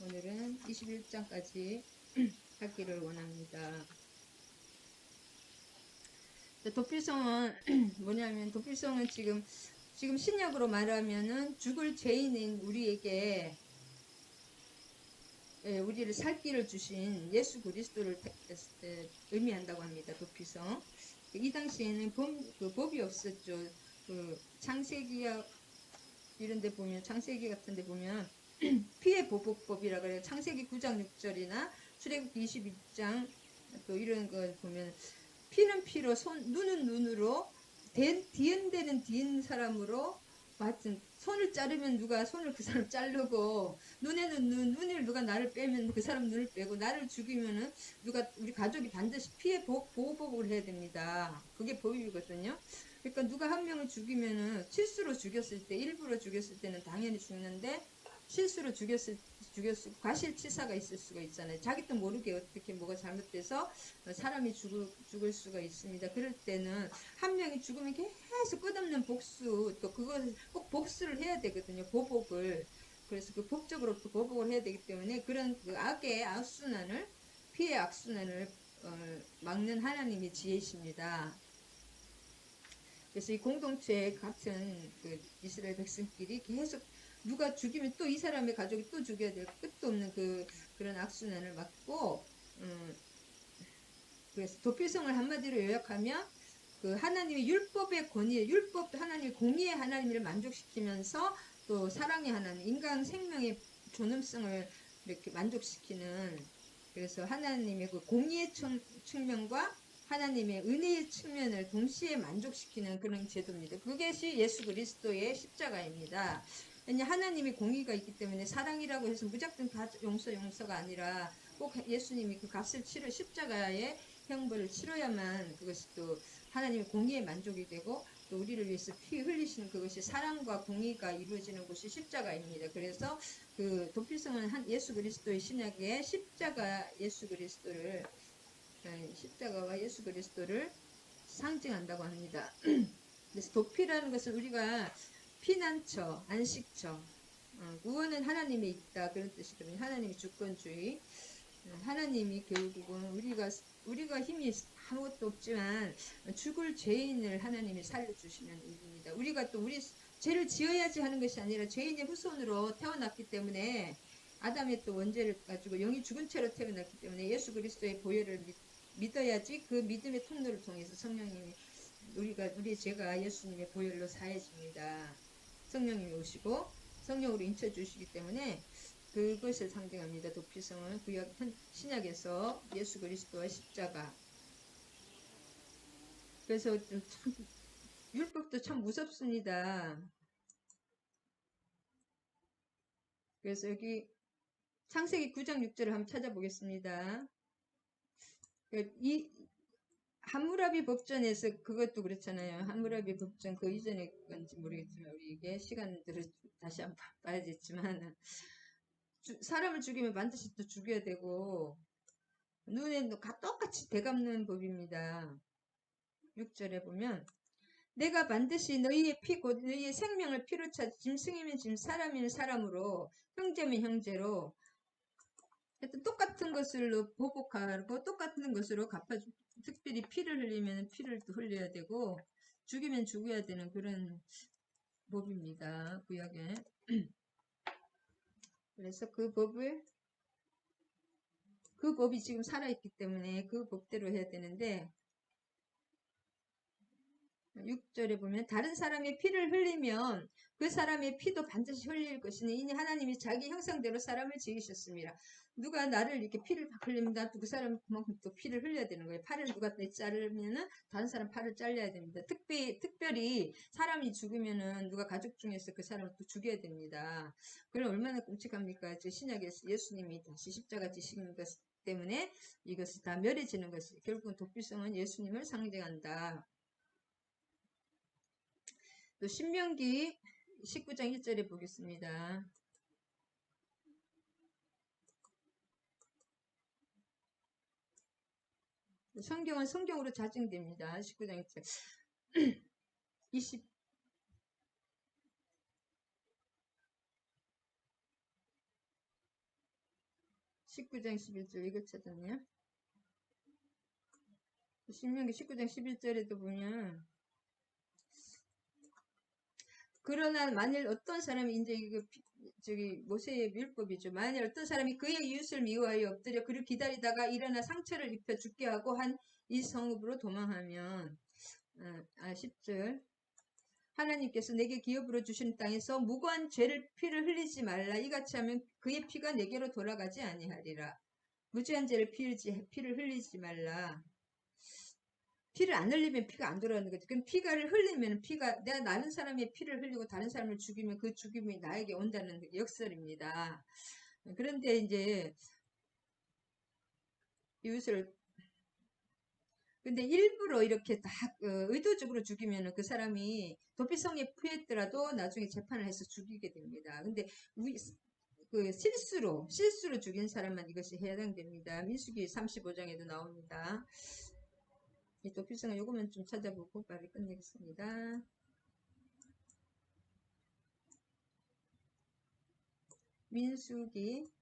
오늘은 21장까지 하기를 원합니다. 도필성은 뭐냐면 도필성은 지금 신약으로 말하면은 죽을 죄인인 우리에게 우리를 살 길을 주신 예수 그리스도를 의미한다고 합니다. 도피성. 이 당시에는 법이 없었죠. 그 창세기야 이런 데 보면, 창세기 같은 데 보면 피해 보복법이라 그래요. 창세기 9장 6절이나 출애굽기 22장 또 이런 거 보면 피는 피로 눈은 눈으로 디은되는 디은 사람으로 맞은 손을 자르면 누가 손을 그 사람 자르고 눈에는 눈을 누가 나를 빼면 그 사람 눈을 빼고 나를 죽이면은 누가 우리 가족이 반드시 피해 보복을 해야 됩니다. 그게 법이거든요. 그러니까 누가 한 명을 죽이면은 실수로 죽였을 때 일부러 죽였을 때는 당연히 죽는데 실수로 죽였을 과실치사가 있을 수가 있잖아요. 자기도 모르게 어떻게 뭐가 잘못돼서 사람이 죽을 수가 있습니다. 그럴 때는 한 명이 죽으면 계속 끝없는 복수, 또 그걸 꼭 복수를 해야 되거든요. 보복을. 그래서 그 법적으로 또 보복을 해야 되기 때문에 그런 그 악의 악순환을, 피해 악순환을 막는 하나님의 지혜십니다. 그래서 이 공동체 같은 그 이스라엘 백성끼리 계속 누가 죽이면 또 이 사람의 가족이 또 죽여야 될 끝도 없는 그런 악순환을 막고, 그래서 도필성을 한마디로 요약하면 그 하나님의 율법의 권위, 하나님의 공의의 하나님을 만족시키면서 또 사랑의 하나님, 인간 생명의 존엄성을 이렇게 만족시키는, 그래서 하나님의 그 공의의 측면과 하나님의 은혜의 측면을 동시에 만족시키는 그런 제도입니다. 그것이 예수 그리스도의 십자가입니다. 하나님의 공의가 있기 때문에 사랑이라고 해서 무작정 다 용서가 아니라 꼭 예수님이 그 값을 치러 십자가의 형벌을 치러야만 그것이 또 하나님의 공의에 만족이 되고 또 우리를 위해서 피 흘리시는 그것이 사랑과 공의가 이루어지는 곳이 십자가입니다. 그래서 그 도필성은 예수 그리스도의 신약에 십자가와 예수 그리스도를 상징한다고 합니다. 그래서 도피라는 것은 우리가 피난처, 안식처, 구원은 하나님에 있다 그런 뜻이거든요. 하나님의 주권주의. 하나님이 결국은 우리가 힘이 아무것도 없지만 죽을 죄인을 하나님이 살려주시는 일입니다. 우리가 또 우리 죄를 지어야지 하는 것이 아니라 죄인의 후손으로 태어났기 때문에 아담의 또 원죄를 가지고 영이 죽은 채로 태어났기 때문에 예수 그리스도의 보혈을 믿어야지 그 믿음의 통로를 통해서 성령님이 우리의 죄가 예수님의 보혈로 사해집니다. 성령님이 오시고 성령으로 인쳐주시기 때문에 그것을 상징합니다. 도피성은 구약 신약에서 예수 그리스도와 십자가. 그래서 참 율법도 참 무섭습니다. 그래서 여기 창세기 9장 6절을 한번 찾아보겠습니다. 이 함무라비 법전에서 그것도 그렇잖아요. 함무라비 법전 그 이전에 건지 모르겠지만 우리 이게 시간들을 다시 한번 봐야겠지만 사람을 죽이면 반드시 또 죽여야 되고 눈에 똑같이 되갚는 법입니다. 6절에 보면 내가 반드시 너희의 피 곧 너희의 생명을 피로 차 짐승이면 짐 사람이면 사람으로 형제면 형제로 하여튼 똑같은 것으로 보복하고 똑같은 것으로 갚아주. 특별히 피를 흘리면 피를 또 흘려야 되고 죽이면 죽여야 되는 그런 법입니다. 구약에. 그래서 그 법이 지금 살아있기 때문에 그 법대로 해야 되는데 6절에 보면 다른 사람의 피를 흘리면 그 사람의 피도 반드시 흘릴 것이니 이니 하나님이 자기 형상대로 사람을 지으셨습니다. 누가 나를 이렇게 피를 흘리면 나도 그 사람 그만큼 또 피를 흘려야 되는 거예요. 팔을 누가 자르면은 다른 사람 팔을 잘라야 됩니다. 특별히 사람이 죽으면은 누가 가족 중에서 그 사람을 또 죽여야 됩니다. 그럼 얼마나 끔찍합니까? 신약에서 예수님이 다시 십자가 지시는 것 때문에 이것이 다 멸해지는 것이 결국은 도피성은 예수님을 상징한다. 또 신명기 19장 1절에 보겠습니다. 성경은 성경으로 자증됩니다. 19장 1절 20 19장 11절 이거 찾았네요. 신명기 19장 11절에도 보면 그러나 만일 어떤 사람이 이제 이거 저기 모세의 율법이죠. 만일 어떤 사람이 그의 이웃을 미워하여 엎드려 그를 기다리다가 일어나 상처를 입혀 죽게 하고 한 이 성읍으로 도망하면 10절 하나님께서 내게 기업으로 주신 땅에서 무고한 죄를 피를 흘리지 말라. 이같이 하면 그의 피가 내게로 돌아가지 아니하리라. 무죄한 죄를 피를 흘리지 말라. 피를 안 흘리면 피가 안 돌아오는 거지. 그럼 피가를 흘리면 피가 내가 다른 사람의 피를 흘리고 다른 사람을 죽이면 그 죽임이 나에게 온다는 역설입니다. 그런데 이제 이웃을 근데 일부러 이렇게 다 의도적으로 죽이면 그 사람이 도피성에 피했더라도 나중에 재판을 해서 죽이게 됩니다. 근데 그 실수로 죽인 사람만 이것이 해당됩니다. 민수기 35장에도 나옵니다. 이 도피성은 요거만 좀 찾아보고 빨리 끝내겠습니다. 민수기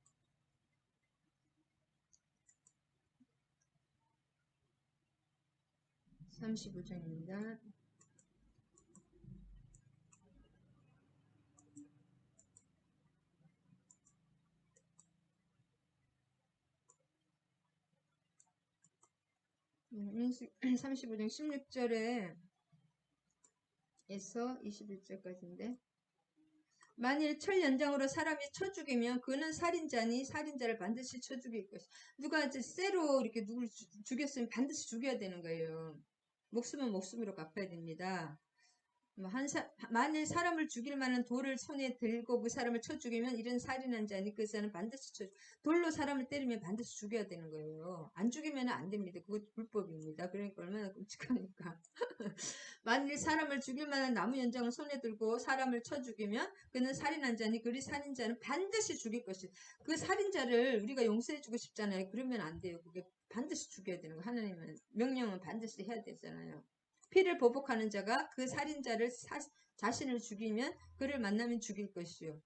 35장입니다. 민수 35장 16절에 에서 21절까지인데 만일 철연장으로 사람이 쳐 죽이면 그는 살인자니 살인자를 반드시 쳐 죽일 것이. 누가 이제 쇠로 이렇게 누굴 죽였으면 반드시 죽여야 되는 거예요. 목숨은 목숨으로 갚아야 됩니다. 만일 사람을 죽일 만한 돌을 손에 들고 그 사람을 쳐 죽이면 이런 살인한 자니 그 사람은 반드시 돌로 사람을 때리면 반드시 죽여야 되는 거예요. 안 죽이면 안 됩니다. 그것도 불법입니다. 그러니까 얼마나 끔찍합니까? 만일 사람을 죽일 만한 나무 연장을 손에 들고 사람을 쳐 죽이면 그는 살인한 자니 그리 살인자는 반드시 죽일 것이. 그 살인자를 우리가 용서해주고 싶잖아요. 그러면 안 돼요. 그게 반드시 죽여야 되는 거. 하나님은 명령은 반드시 해야 되잖아요. 피를 보복하는 자가 그 살인자를 자신을 죽이면 그를 만나면 죽일 것이요.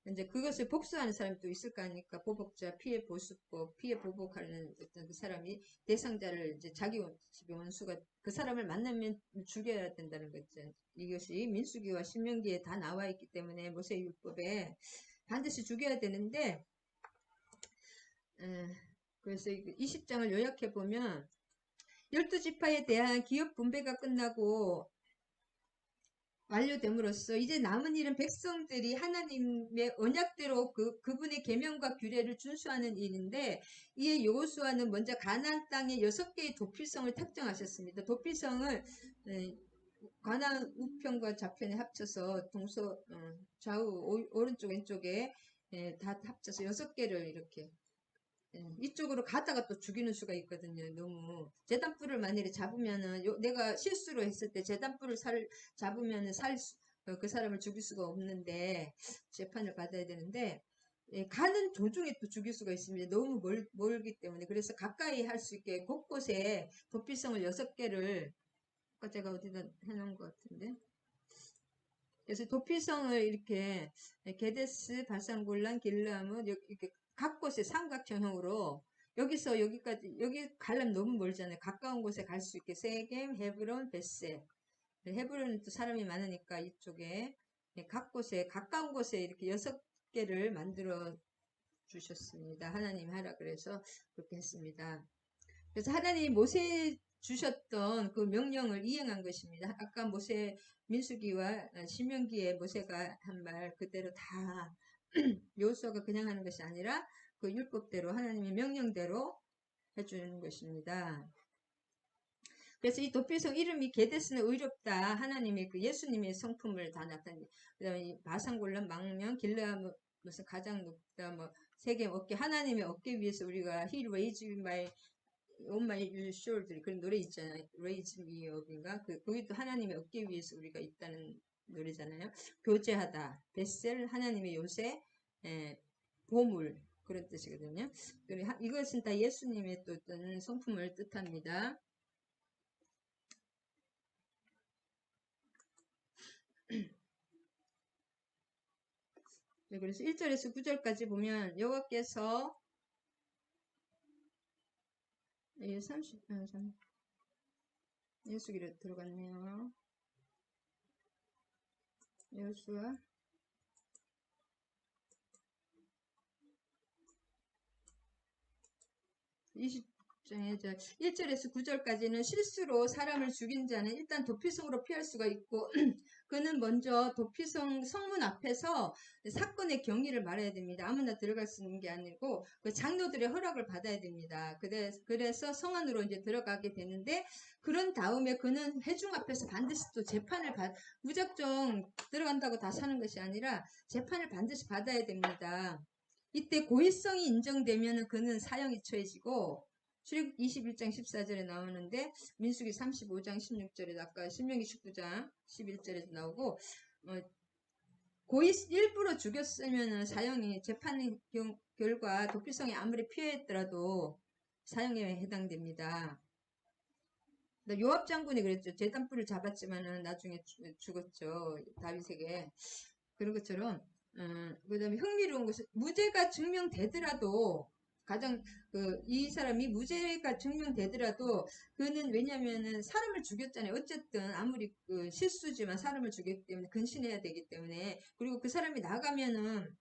이제 그것을 복수하는 사람이 또 있을 거 아닙니까? 보복자, 피해 보수법, 피해 보복하는 어떤 그 사람이 대상자를 이제 자기 집에 원수가 그 사람을 만나면 죽여야 된다는 거죠. 이것이 민수기와 신명기에 다 나와 있기 때문에 모세율법에 반드시 죽여야 되는데, 그래서 20장을 요약해 보면 12지파에 대한 기업 분배가 끝나고 완료됨으로써 이제 남은 일은 백성들이 하나님의 언약대로 그분의 계명과 규례를 준수하는 일인데 이에 여호수아는 먼저 가나안 땅의 6개의 도피성을 특정하셨습니다. 도피성을 가나안 우편과 좌편에 합쳐서 좌우 오른쪽 왼쪽에 다 합쳐서 6개를 이렇게 이쪽으로 가다가 또 죽이는 수가 있거든요. 너무 재단불을 만일에 잡으면은 내가 실수로 했을 때 재단불을 잡으면은 그 사람을 죽일 수가 없는데 재판을 받아야 되는데 가는 도중에 또 죽일 수가 있습니다. 너무 멀기 때문에 그래서 가까이 할 수 있게 곳곳에 도피성을 6개를 아까 제가 어디다 해놓은 것 같은데 그래서 도피성을 이렇게 게데스, 바산골란, 길르암은 이렇게 각 곳에 삼각형으로 여기서 여기까지 여기 가려면 너무 멀잖아요. 가까운 곳에 갈 수 있게 세겜, 헤브론, 벳셀. 헤브론은 또 사람이 많으니까 이쪽에 각 곳에 가까운 곳에 이렇게 6개를 만들어 주셨습니다. 하나님 하라 그래서 그렇게 했습니다. 그래서 하나님이 모세에 주셨던 그 명령을 이행한 것입니다. 아까 민수기와 신명기에 모세가 한 말 그대로 다 여호수아가 그냥 하는 것이 아니라 그 율법대로 하나님의 명령대로 해주는 것입니다. 그래서 이 도피성 이름이 게데스는 의롭다. 하나님의 그 예수님의 성품을 다 나타내. 그 다음에 바산골란 망령 길르암 무슨 가장 높다 뭐 세겜 어깨 하나님의 어깨 위에서 우리가 He raised my on my shoulder 그런 노래 있잖아요. Raise me up인가? 거기도 하나님의 어깨 위에서 우리가 있다는 노래잖아요. 교제하다. 벳셀 하나님의 요새 보물 그런 뜻이거든요. 이것은 다 예수님의 또 어떤 성품을 뜻합니다. 네, 그래서 1절에서 9절까지 보면 여호와께서 30, 예수기로 들어갔네요. 여호수아 20장에 1절에서 9절까지는 실수로 사람을 죽인 자는 일단 도피성으로 피할 수가 있고 그는 먼저 도피성 성문 앞에서 사건의 경위를 말해야 됩니다. 아무나 들어갈 수 있는 게 아니고 그 장로들의 허락을 받아야 됩니다. 그래서 성 안으로 이제 들어가게 되는데 그런 다음에 그는 회중 앞에서 반드시 또 재판을 무작정 들어간다고 다 사는 것이 아니라 재판을 반드시 받아야 됩니다. 이때 고의성이 인정되면 그는 사형이 처해지고 출애굽 21장 14절에 나오는데 민수기 35장 16절에 아까 신명기 19장 11절에도 나오고 일부러 죽였으면 사형이 재판 결과 도피성이 아무리 피했더라도 사형에 해당됩니다. 요압 장군이 그랬죠. 제단불을 잡았지만은 나중에 죽었죠. 다윗에게. 그런 것처럼 그 다음에 흥미로운 것은 무죄가 증명되더라도 이 사람이 무죄가 증명되더라도 그는 왜냐면은 사람을 죽였잖아요. 어쨌든 아무리 실수지만 사람을 죽였기 때문에 근신해야 되기 때문에 그리고 그 사람이 나가면은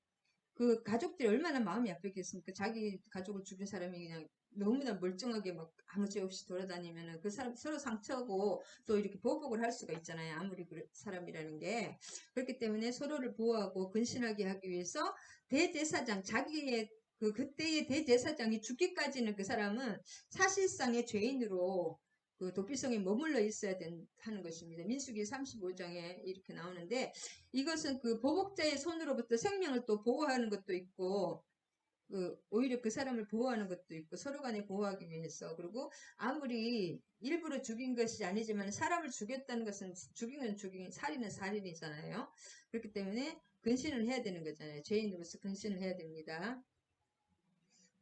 그 가족들이 얼마나 마음이 아팠겠습니까? 자기 가족을 죽인 사람이 그냥 너무나 멀쩡하게 막 아무 죄 없이 돌아다니면은 그 사람 서로 상처고 또 이렇게 보복을 할 수가 있잖아요. 아무리 그 사람이라는 게. 그렇기 때문에 서로를 보호하고 근신하게 하기 위해서 대제사장, 자기의 그때의 대제사장이 죽기까지는 그 사람은 사실상의 죄인으로 그 도피성에 머물러 있어야 하는 것입니다. 민수기 35장에 이렇게 나오는데 이것은 그 보복자의 손으로부터 생명을 또 보호하는 것도 있고 오히려 그 사람을 보호하는 것도 있고 서로 간에 보호하기 위해서 그리고 아무리 일부러 죽인 것이 아니지만 사람을 죽였다는 것은 죽이는 살인은 살인이잖아요. 그렇기 때문에 근신을 해야 되는 거잖아요. 죄인으로서 근신을 해야 됩니다.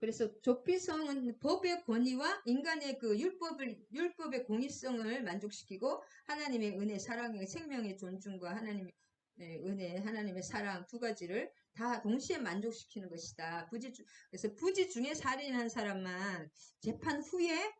그래서 도피성은 법의 권위와 인간의 그 율법의 공의성을 만족시키고 하나님의 은혜, 사랑의 생명의 존중과 하나님의 은혜, 하나님의 사랑 두 가지를 다 동시에 만족시키는 것이다. 그래서 부지 중에 살인한 사람만 재판 후에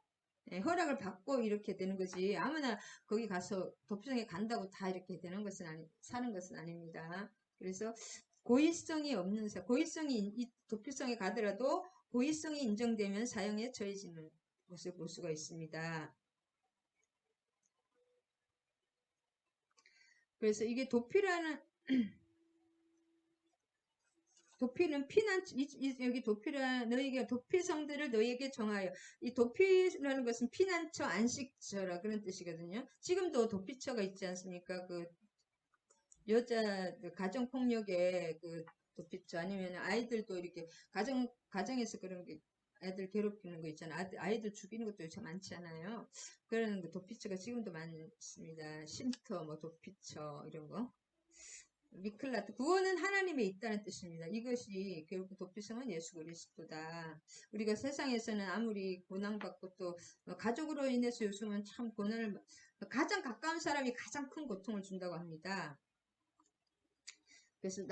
허락을 받고 이렇게 되는 거지 아무나 거기 가서 도피성에 간다고 다 이렇게 되는 것은 사는 것은 아닙니다. 그래서 고의성이 없는 고의성이 도피성에 가더라도 고의성이 인정되면 사형에 처해지는 것을 볼 수가 있습니다. 그래서 이게 도피라는 도피는 여기 너희에게 도피성들을 너희에게 정하여 이 도피라는 것은 피난처 안식처라 그런 뜻이거든요. 지금도 도피처가 있지 않습니까? 그 여자 가정폭력의 그 도피처 아니면 아이들도 이렇게 가정에서 그런 게 애들 괴롭히는 거 있잖아요. 아이들 죽이는 것도 요즘 많지 않아요. 그런 도피처가 지금도 많습니다. 쉼터, 뭐 도피처 이런 거. 미클라트 구원은 하나님에 있다는 뜻입니다. 이것이 결국 도피성은 예수 그리스도다. 우리가 세상에서는 아무리 고난받고 또 가족으로 인해서 요즘은 참 가장 가까운 사람이 가장 큰 고통을 준다고 합니다. 그래서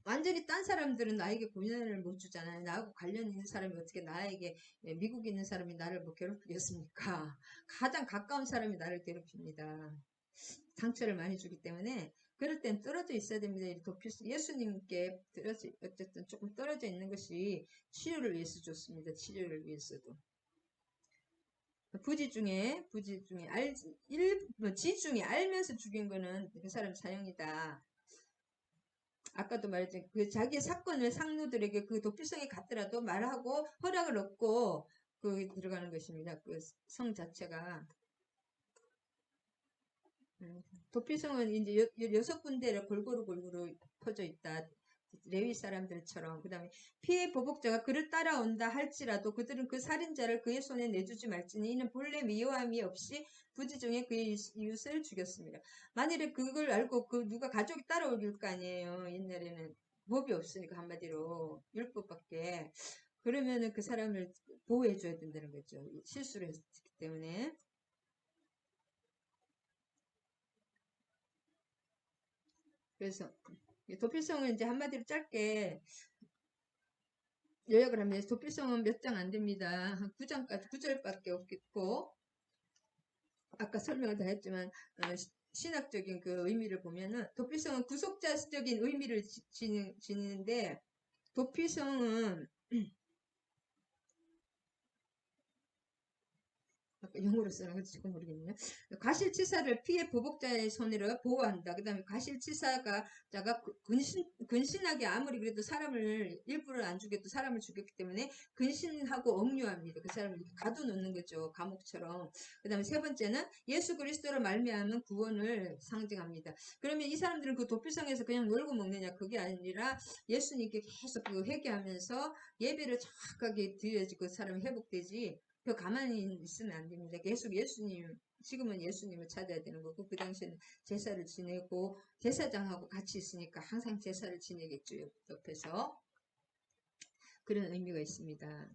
완전히 딴 사람들은 나에게 고난을 못 주잖아요. 나하고 관련 있는 사람이 어떻게 나에게 미국에 있는 사람이 나를 뭐 괴롭히겠습니까? 가장 가까운 사람이 나를 괴롭힙니다. 상처를 많이 주기 때문에 그럴 땐 떨어져 있어야 됩니다. 예수님께 어쨌든 조금 떨어져 있는 것이 치료를 위해서 좋습니다. 치료를 위해서도. 지중에 알면서 죽인 거는 그 사람 사형이다. 아까도 말했지만 그 자기의 사건을 상노들에게 그 도피성에 갔더라도 말하고 허락을 얻고 들어가는 것입니다. 그 성 자체가. 도피성은 이제 6군데로 골고루 퍼져 있다. 레위 사람들처럼. 그 다음에 피해 보복자가 그를 따라온다 할지라도 그들은 그 살인자를 그의 손에 내주지 말지니 이는 본래 미워함이 없이 부지 중에 그의 이웃을 죽였습니다. 만일에 그걸 알고 누가 가족이 따라올 거 아니에요. 옛날에는 법이 없으니까 한마디로 율법밖에. 그러면은 그 사람을 보호해줘야 된다는 거죠. 실수를 했기 때문에. 그래서 도피성은 이제 한마디로 짧게 요약을 하면 도피성은 몇 장 안 됩니다. 한 9장까지 9절밖에 없겠고 아까 설명을 다 했지만 신학적인 그 의미를 보면은 도피성은 구속자적인 의미를 지니는데 도피성은 영어로 쓰는 건지 지금 모르겠네요. 과실치사를 피해 보복자의 손으로 보호한다. 그 다음에 과실치사가 자가 근신하게 아무리 그래도 사람을 일부러 안 죽여도 사람을 죽였기 때문에 근신하고 억류합니다. 그 사람을 가둬놓는 거죠. 감옥처럼. 그 다음에 세 번째는 예수 그리스도로 말미암은 구원을 상징합니다. 그러면 이 사람들은 그 도피성에서 그냥 놀고 먹느냐 그게 아니라 예수님께 계속 그 회개하면서 예배를 정확하게 드려야지 그 사람이 회복되지 그 가만히 있으면 안 됩니다. 계속 예수님, 지금은 예수님을 찾아야 되는 거고, 그 당시에는 제사를 지내고, 제사장하고 같이 있으니까 항상 제사를 지내겠죠, 옆에서. 그런 의미가 있습니다.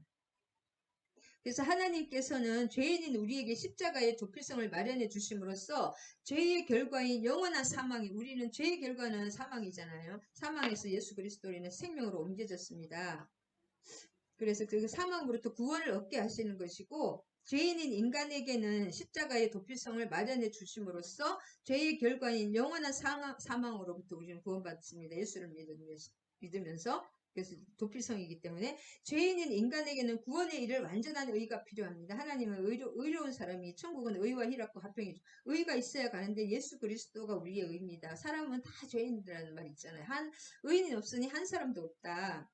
그래서 하나님께서는 죄인인 우리에게 십자가의 조필성을 마련해 주심으로써 죄의 결과인 영원한 사망이, 우리는 죄의 결과는 사망이잖아요. 사망에서 예수 그리스도로 인해 생명으로 옮겨졌습니다. 그래서 그 사망으로부터 구원을 얻게 하시는 것이고 죄인인 인간에게는 십자가의 도피성을 마련해 주심으로써 죄의 결과인 영원한 사망으로부터 우리는 구원받습니다. 예수를 믿으면서 그래서 도피성이기 때문에 죄인인 인간에게는 구원의 일을 완전한 의가 필요합니다. 하나님은 의로운 사람이 천국은 의와 희락과 화평이죠. 의가 있어야 가는데 예수 그리스도가 우리의 의입니다. 사람은 다 죄인이라는 말 있잖아요. 의인이 없으니 한 사람도 없다.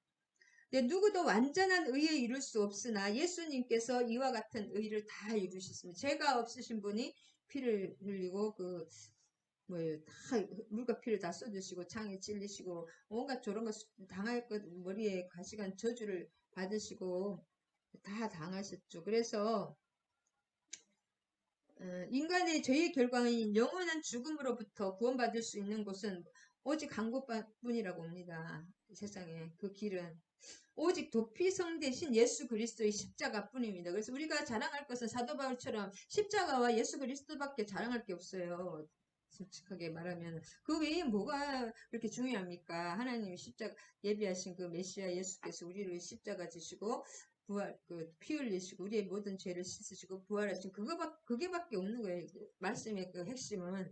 네, 누구도 완전한 의에 이룰 수 없으나 예수님께서 이와 같은 의를 다 이루셨습니다. 죄가 없으신 분이 피를 흘리고 다 물과 피를 다 쏟으시고 창에 찔리시고 온갖 저런 거 당할 것 머리에 가시간 저주를 받으시고 다 당하셨죠. 그래서 인간의 죄의 결과인 영원한 죽음으로부터 구원받을 수 있는 곳은 오직 한 곳뿐이라고 봅니다. 세상에 그 길은 오직 도피성 대신 예수 그리스도의 십자가 뿐입니다. 그래서 우리가 자랑할 것은 사도 바울처럼 십자가와 예수 그리스도밖에 자랑할 게 없어요. 솔직하게 말하면 그 외에 뭐가 그렇게 중요합니까? 하나님이 십자가 예비하신 그 메시아 예수께서 우리를 십자가 지시고 부활 피 흘리시고 우리의 모든 죄를 씻으시고 부활하신 그게밖에 없는 거예요. 말씀의 그 핵심은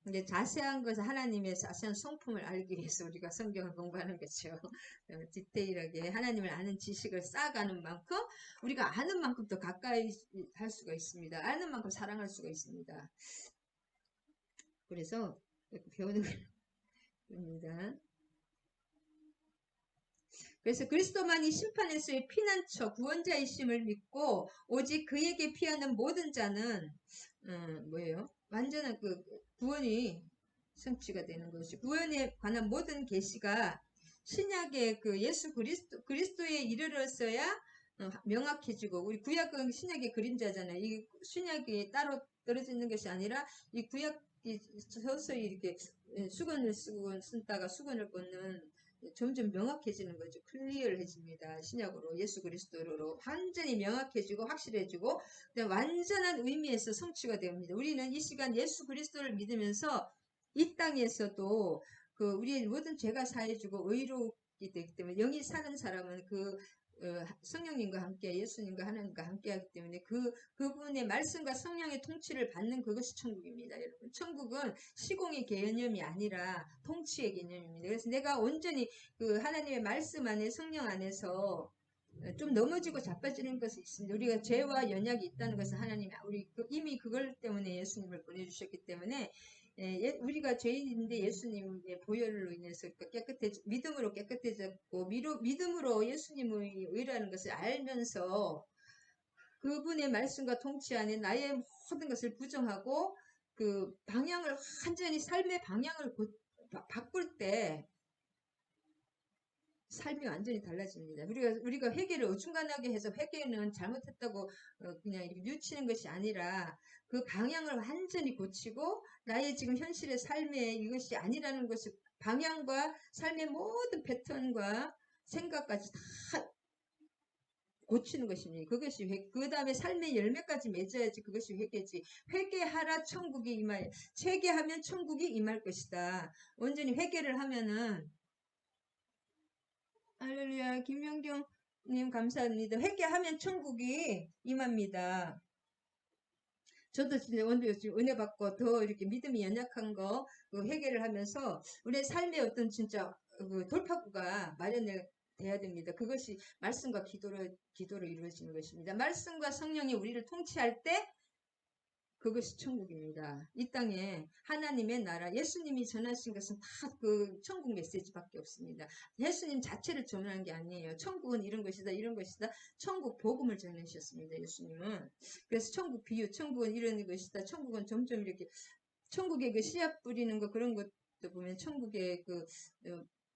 이제 자세한 것은 하나님의 자세한 성품을 알기 위해서 우리가 성경을 공부하는 거죠. 디테일하게 하나님을 아는 지식을 쌓아가는 만큼 우리가 아는 만큼 더 가까이 할 수가 있습니다. 아는 만큼 사랑할 수가 있습니다. 그래서 배우는 겁니다. 그래서 그리스도만이 심판에서의 피난처 구원자이심을 믿고 오직 그에게 피하는 모든 자는 뭐예요? 완전한 그 구원이 성취가 되는 것이 구원에 관한 모든 계시가 신약의 그 예수 그리스도에 이르렀어야 명확해지고 우리 구약은 신약의 그림자잖아요. 이 신약이 따로 떨어져 있는 것이 아니라 이 구약이 서서히 이렇게 수건을 쓰고 쓴다가 수건을 꽂는 점점 명확해지는 거죠. 클리어해집니다. 신약으로 예수 그리스도로 완전히 명확해지고 확실해지고 완전한 의미에서 성취가 됩니다. 우리는 이 시간 예수 그리스도를 믿으면서 이 땅에서도 그 우리의 모든 죄가 사해지고 의롭게 되기 때문에 영이 사는 사람은 그 성령님과 함께 예수님과 하나님과 함께 하기 때문에 그분의 말씀과 성령의 통치를 받는 그것이 천국입니다. 여러분 천국은 시공의 개념이 아니라 통치의 개념입니다. 그래서 내가 온전히 그 하나님의 말씀 안에 성령 안에서 좀 넘어지고 자빠지는 것이 있습니다. 우리가 죄와 연약이 있다는 것은 하나님이 이미 그걸 때문에 예수님을 보내주셨기 때문에 우리가 죄인인데 예수님의 보혈로 인해서 믿음으로 깨끗해졌고 믿음으로 예수님의 의라는 것을 알면서 그분의 말씀과 통치 안에 나의 모든 것을 부정하고 그 방향을 완전히 삶의 방향을 바꿀 때 삶이 완전히 달라집니다. 우리가 회개를 어중간하게 해서 회개는 잘못했다고 그냥 이렇게 뉘우치는 것이 아니라 그 방향을 완전히 고치고 나의 지금 현실의 삶에 이것이 아니라는 것을 방향과 삶의 모든 패턴과 생각까지 다 고치는 것입니다. 그것이 그 다음에 삶의 열매까지 맺어야지 그것이 회개지. 회개하라 천국이 임할, 회개하면 천국이 임할 것이다. 온전히 회개를 하면은, 할렐루야, 김명경님 감사합니다. 회개하면 천국이 임합니다. 저도 진짜 오늘 은혜 받고 더 이렇게 믿음이 연약한 거 회개를 하면서 우리의 삶의 어떤 진짜 그 돌파구가 마련돼야 됩니다. 그것이 말씀과 기도로 이루어지는 것입니다. 말씀과 성령이 우리를 통치할 때 그것이 천국입니다. 이 땅에 하나님의 나라, 예수님이 전하신 것은 다 그 천국 메시지밖에 없습니다. 예수님 자체를 전하는 게 아니에요. 천국은 이런 것이다, 이런 것이다. 천국 복음을 전하셨습니다. 예수님은. 그래서 천국 비유, 천국은 이런 것이다. 천국은 점점 이렇게 천국의 그 씨앗 뿌리는 거 그런 것도 보면 천국의 그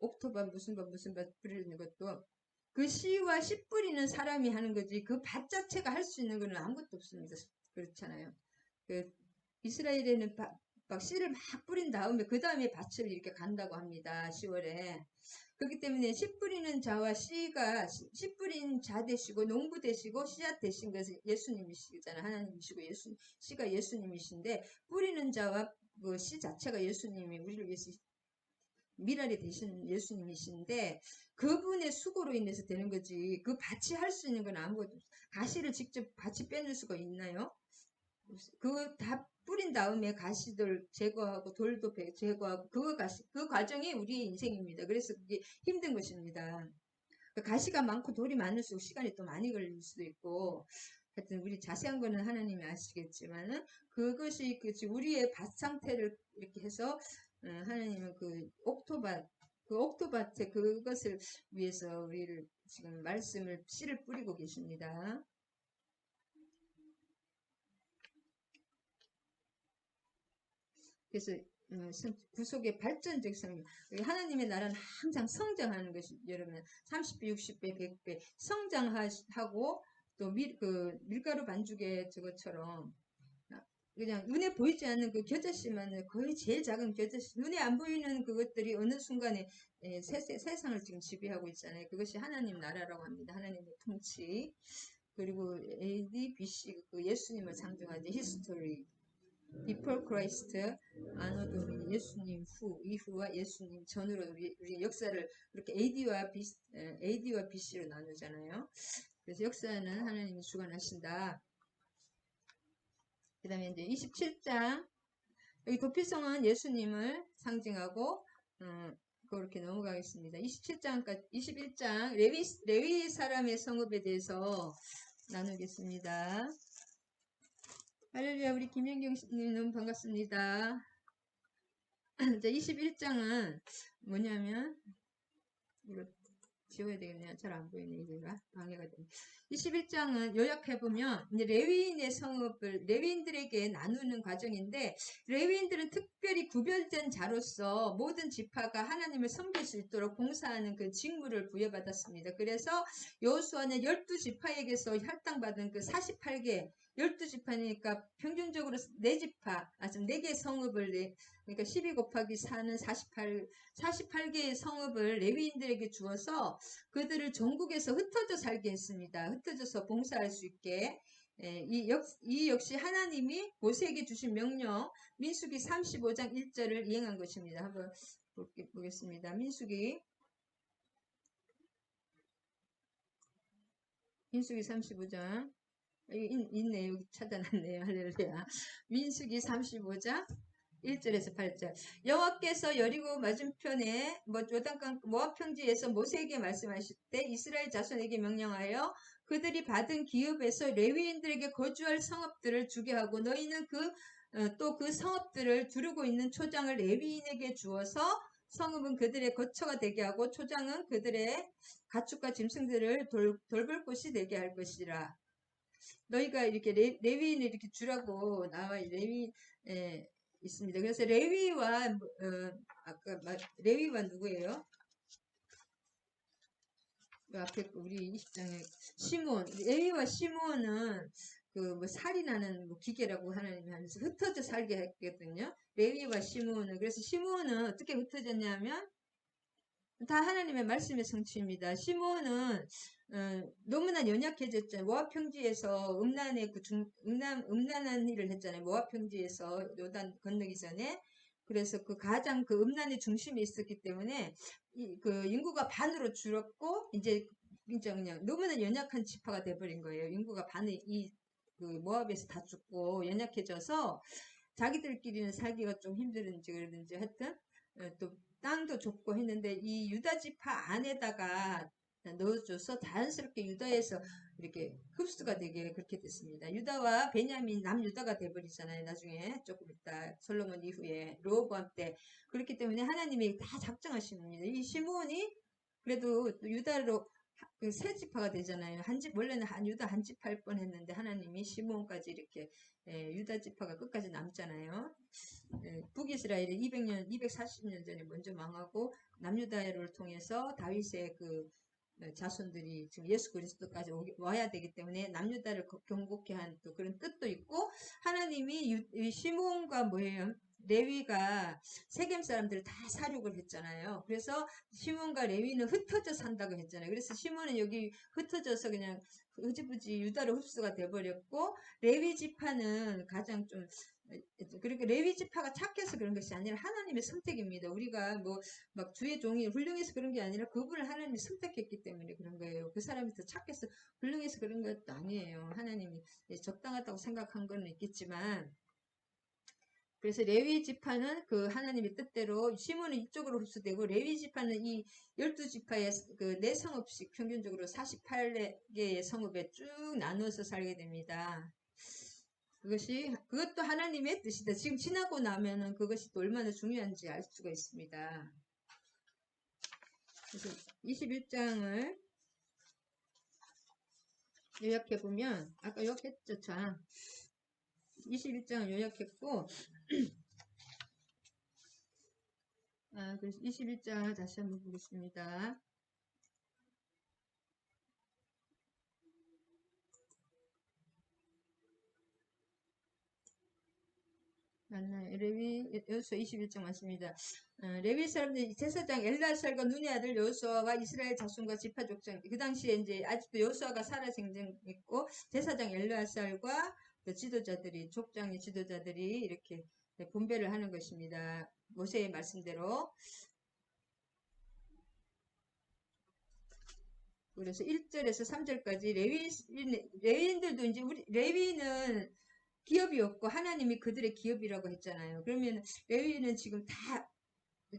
옥토밭 무슨 밭 뿌리는 것도 그 씨와 씨 뿌리는 사람이 하는 거지 그 밭 자체가 할 수 있는 거는 아무것도 없습니다. 그렇잖아요. 그 이스라엘에는 막 씨를 막 뿌린 다음에 그 다음에 밭을 이렇게 간다고 합니다. 10월에. 그렇기 때문에 씨 뿌리는 자와 씨가 씨 뿌린 자 되시고 농부 되시고 씨앗 되신 것은 예수님이시잖아요. 하나님이시고 씨가 예수님이신데 뿌리는 자와 그 씨 자체가 예수님이 우리를 위해서 미랄이 되신 예수님이신데 그분의 수고로 인해서 되는 거지 그 밭이 할 수 있는 건 아무것도 없어요. 가시를 직접 밭이 빼낼 수가 있나요? 그 다 뿌린 다음에 가시들 제거하고 돌도 제거하고 그 과정이 우리의 인생입니다. 그래서 그게 힘든 것입니다. 가시가 많고 돌이 많을수록 시간이 또 많이 걸릴 수도 있고 하여튼 우리 자세한 거는 하나님이 아시겠지만은 그것이 우리의 밭 상태를 이렇게 해서 하나님은 그 옥토밭에 그것을 위해서 우리를 지금 말씀을 씨를 뿌리고 계십니다. 그래서 구속의 발전적 성장. 하나님의 나라는 항상 성장하는 것이 여러분 30배, 60배, 100배 성장하고 또 밀가루 반죽의 저것처럼 그냥 눈에 보이지 않는 그 겨자씨만 거의 제일 작은 겨자씨 눈에 안 보이는 그것들이 어느 순간에 세상을 지금 지배하고 있잖아요. 그것이 하나님 나라라고 합니다. 하나님의 통치. 그리고 AD, BC 그 예수님을 상징하는 히스토리. Before Christ, Anno Domini, 예수님 후, 이후와 예수님 전으로 우리 역사를 그렇게 AD와 BC로 나누잖아요. 그래서 역사는 하나님이 주관하신다. 그 다음에 이제 27장, 여기 도피성은 예수님을 상징하고, 그렇게 넘어가겠습니다. 27장까지, 21장, 레위 사람의 성읍에 대해서 나누겠습니다. 할렐루야, 우리 김현경님 너무 반갑습니다. 자, 21장은 뭐냐면, 이거 지워야 되겠네요. 잘 안 보이네, 이거가. 방해가 되네. 21장은 요약해보면, 이제 레위인의 성읍을 레위인들에게 나누는 과정인데, 레위인들은 특별히 구별된 자로서 모든 지파가 하나님을 섬길 수 있도록 봉사하는 그 직무를 부여받았습니다. 그래서 여호수아는 12지파에게서 할당받은 그 48개, 12지파니까 평균적으로 4지파, 지금 4개 성읍을, 그러니까 12 곱하기 4는 48개의 성읍을 레위인들에게 주어서 그들을 전국에서 흩어져 살게 했습니다. 흩어져서 봉사할 수 있게. 이 역시 하나님이 모세에게 주신 명령, 민수기 35장 1절을 이행한 것입니다. 한번 보겠습니다. 민수기 35장. 여기 있네. 여기 찾아놨네요. 할렐루야. 민수기 35장 1절에서 8절. 여호와께서 여리고 맞은편에 요단강 모압 평지에서 모세에게 말씀하실 때 이스라엘 자손에게 명령하여 그들이 받은 기업에서 레위인들에게 거주할 성읍들을 주게 하고 너희는 또 그 성읍들을 두르고 있는 초장을 레위인에게 주어서 성읍은 그들의 거처가 되게 하고 초장은 그들의 가축과 짐승들을 돌볼 곳이 되게 할 것이라. 너희가 이렇게 레위인을 이렇게 주라고 나와 레위 있습니다. 그래서 레위와 아까 레위와 누구예요? 그 앞에 우리 20장에 시몬 레위와 시몬은 그 살인하는 기계라고 하나님이 하면서 흩어져 살게 했거든요. 레위와 시몬은 그래서 시몬은 어떻게 흩어졌냐면 다 하나님의 말씀의 성취입니다. 시므온은 너무나 연약해졌잖아요. 모압 평지에서 음란한 일을 했잖아요. 모압 평지에서 요단 건너기 전에. 그래서 그 가장 그 음란의 중심에 있었기 때문에 그 인구가 반으로 줄었고 이제 진짜 그냥 너무나 연약한 지파가 돼버린 거예요. 인구가 반이 그 모압에서 다 죽고 연약해져서 자기들끼리는 살기가 좀 힘들은지 그러든지 하여튼 또 땅도 좁고 했는데 이 유다 지파 안에다가 넣어줘서 자연스럽게 유다에서 이렇게 흡수가 되게 그렇게 됐습니다. 유다와 베냐민 남유다가 돼버리잖아요. 나중에 조금 있다 솔로몬 이후에 르호보암 때. 그렇기 때문에 하나님이 다 작정하신 겁니다. 이 시므온이 그래도 유다로 그세 지파가 되잖아요. 원래는 유다 한 지파 할 뻔했는데 하나님이 시므온까지 이렇게 유다 지파가 끝까지 남잖아요. 북이스라엘이 240년 전에 먼저 망하고 남유다를 통해서 다윗의 그 자손들이 지금 예수 그리스도까지 와야 되기 때문에 남유다를 경고케 한 또 그런 뜻도 있고 하나님이 시므온과 뭐예요? 레위가 세겜 사람들을 다 사륙을 했잖아요. 그래서 시몬과 레위는 흩어져 산다고 했잖아요. 그래서 시몬은 여기 흩어져서 그냥 흐지부지 유다로 흡수가 돼버렸고 레위 지파는 가장 좀 그러니까 레위 지파가 착해서 그런 것이 아니라 하나님의 선택입니다. 우리가 뭐 막 주의 종이 훌륭해서 그런 게 아니라 그분을 하나님이 선택했기 때문에 그런 거예요. 그 사람이 더 착해서 훌륭해서 그런 것도 아니에요. 하나님이 적당하다고 생각한 건 있겠지만 그래서 레위 지파는 그 하나님의 뜻대로 시몬은 이쪽으로 흡수되고 레위 지파는 이 12지파의 그 네 성읍씩 평균적으로 48개의 성읍에 쭉 나누어서 살게 됩니다. 그것도 하나님의 뜻이다. 지금 지나고 나면은 그것이 또 얼마나 중요한지 알 수가 있습니다. 그래서 21장을 요약해보면, 아까 요약했죠, 자. 21장을 요약했고, 그래서 21장 다시 한번 보겠습니다. 맞나요? 여호수아 21장 맞습니다. 레위 사람들 제사장 엘라살과 눈의 아들 여호수아와 이스라엘 자손과 지파 족장 그 당시에 이제 아직도 여호수아가 살아 생전있고 제사장 엘라살과 지도자들이 족장의 지도자들이 이렇게 분배를 하는 것입니다. 모세의 말씀대로. 그래서 1절에서 3절까지 레위인들도 이제 레위는 기업이 없고 하나님이 그들의 기업이라고 했잖아요. 그러면 레위는 지금 다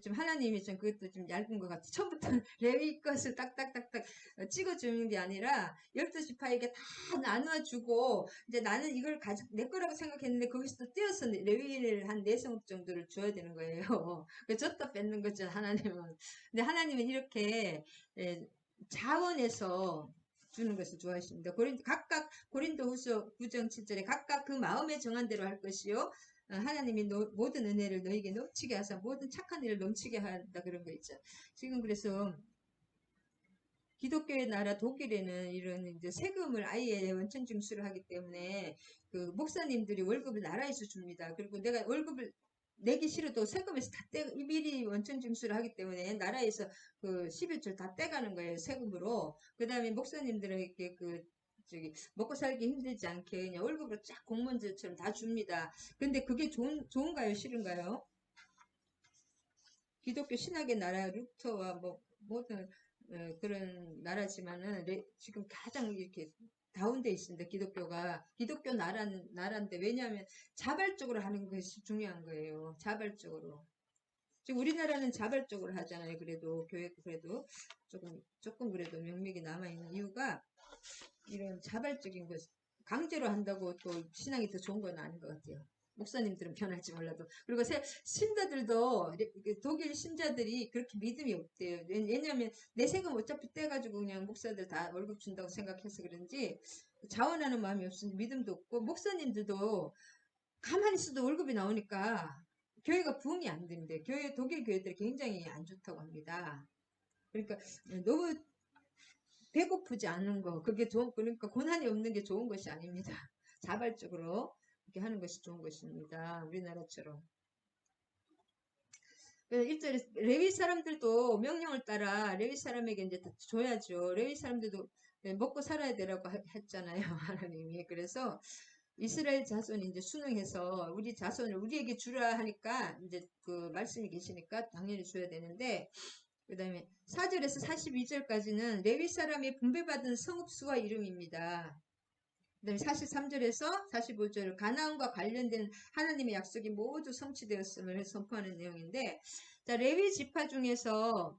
좀 하나님이 좀 그것도 좀 얇은 것 같아. 처음부터 레위 것을 딱딱딱딱 찍어주는 게 아니라 12지파에게 다 나눠주고 이제 나는 이걸 내 거라고 생각했는데 거기서 또 떼어서 레위를 한 4성읍 정도를 줘야 되는 거예요. 줬다 뺏는 거죠 하나님은. 근데 하나님은 이렇게 자원해서 주는 것을 좋아하십니다. 각각 고린도후서 9장 7절에 각각 그 마음에 정한 대로 할 것이요 하나님이 모든 은혜를 너에게 넘치게 하사 모든 착한 일을 넘치게 한다 그런 거 있죠. 지금 그래서 기독교의 나라 독일에는 이런 이제 세금을 아예 원천 징수를 하기 때문에 그 목사님들이 월급을 나라에서 줍니다. 그리고 내가 월급을 내기 싫어도 세금에서 다 미리 원천 징수를 하기 때문에 나라에서 그 11조 다 떼가는 거예요. 세금으로. 그 다음에 목사님들에게 먹고 살기 힘들지 않게 그냥 월급으로 쫙 공무원들처럼 다 줍니다. 근데 그게 좋은가요? 싫은가요? 기독교 신학의 나라 루터와 뭐 모든 그런 나라지만은 지금 가장 이렇게 다운돼 있습니다. 기독교 나라인데 왜냐하면 자발적으로 하는 것이 중요한 거예요. 자발적으로. 지금 우리나라는 자발적으로 하잖아요. 그래도 그래도 조금 그래도 명맥이 남아 있는 이유가 이런 자발적인 것 강제로 한다고 또 신앙이 더 좋은 건 아닌 것 같아요. 목사님들은 변할지 몰라도. 그리고 신자들도 독일 신자들이 그렇게 믿음이 없대요. 왜냐하면 내 세금 어차피 떼가지고 그냥 목사들 다 월급 준다고 생각해서 그런지 자원하는 마음이 없으니 믿음도 없고 목사님들도 가만히 있어도 월급이 나오니까 교회가 부흥이 안 됩니다. 독일 교회들이 굉장히 안 좋다고 합니다. 그러니까 너무 배고프지 않은 거, 그러니까 고난이 없는 게 좋은 것이 아닙니다. 자발적으로 이렇게 하는 것이 좋은 것입니다. 우리나라처럼. 1절에 레위 사람들도 명령을 따라 레위 사람에게 이제 다 줘야죠. 레위 사람들도 먹고 살아야 되라고 했잖아요. 하나님이. 그래서 이스라엘 자손이 이제 순응해서 우리 자손을 우리에게 주라 하니까 이제 그 말씀이 계시니까 당연히 줘야 되는데, 그 다음에 4절에서 42절까지는 레위 사람이 분배받은 성읍수와 이름입니다. 그 다음에 43절에서 45절 가나안과 관련된 하나님의 약속이 모두 성취되었음을 선포하는 내용인데, 자, 레위 지파 중에서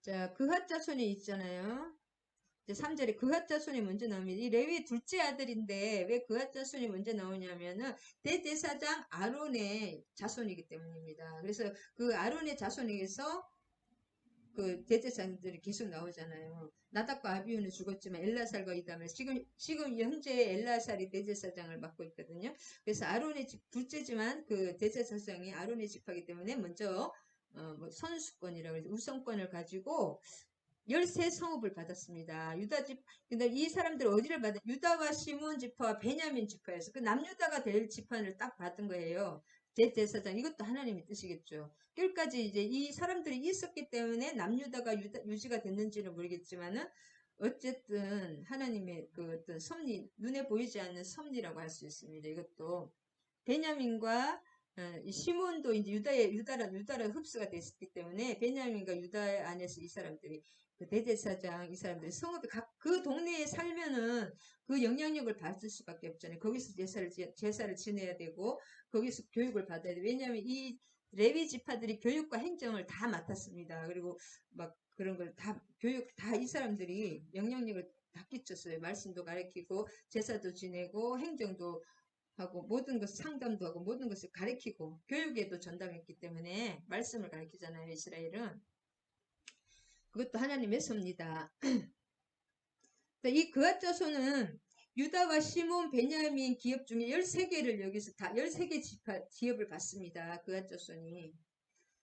자, 그핫 자손이 있잖아요. 이제 3절에 그핫 자손이 먼저 나옵니다. 이 레위의 둘째 아들인데 왜 그핫 자손이 먼저 나오냐면은 대제사장 아론의 자손이기 때문입니다. 그래서 그 아론의 자손에게서 그 대제사장들이 계속 나오잖아요. 나답과 아비후는 죽었지만 엘라살과 이담을 지금 현재 엘라살이 대제사장을 맡고 있거든요. 그래서 아론의 집 둘째지만 그 대제사장이 아론의 집하기 때문에 먼저 뭐 선수권이라고 해서 우선권을 가지고 13성읍을 받았습니다. 유다집, 근데 이 사람들 어디를 받아? 유다와 시몬 지파와 베냐민 지파에서 그 남유다가 될 지파를 딱 받은 거예요. 대제사장, 이것도 하나님의 뜻이겠죠. 끝까지 이제 이 사람들이 있었기 때문에 남유다가 유지가 됐는지는 모르겠지만은 어쨌든 하나님의 그 어떤 섭리, 눈에 보이지 않는 섭리라고 할 수 있습니다. 이것도. 베냐민과 이 시몬도 이제 유다라 흡수가 됐기 때문에 베냐민과 유다 안에서 이 사람들이 그 대제사장 이 사람들이 성읍에 그 동네에 살면은 그 영향력을 받을 수밖에 없잖아요. 거기서 제사를 지내야 되고 거기서 교육을 받아야 돼. 왜냐하면 이 레위 지파들이 교육과 행정을 다 맡았습니다. 그리고 막 그런 걸 다 교육 다 이 사람들이 영향력을 다 끼쳤어요. 말씀도 가르치고 제사도 지내고 행정도 하고 모든 것을 상담도 하고 모든 것을 가르치고 교육에도 전담했기 때문에 말씀을 가르치잖아요. 이스라엘은. 그것도 하나님의 섭니다. 이 그앗 자손은 유다와 시몬, 베냐민 기업 중에 13개를 여기서 다 13개 기업을 받습니다. 그앗 자손이.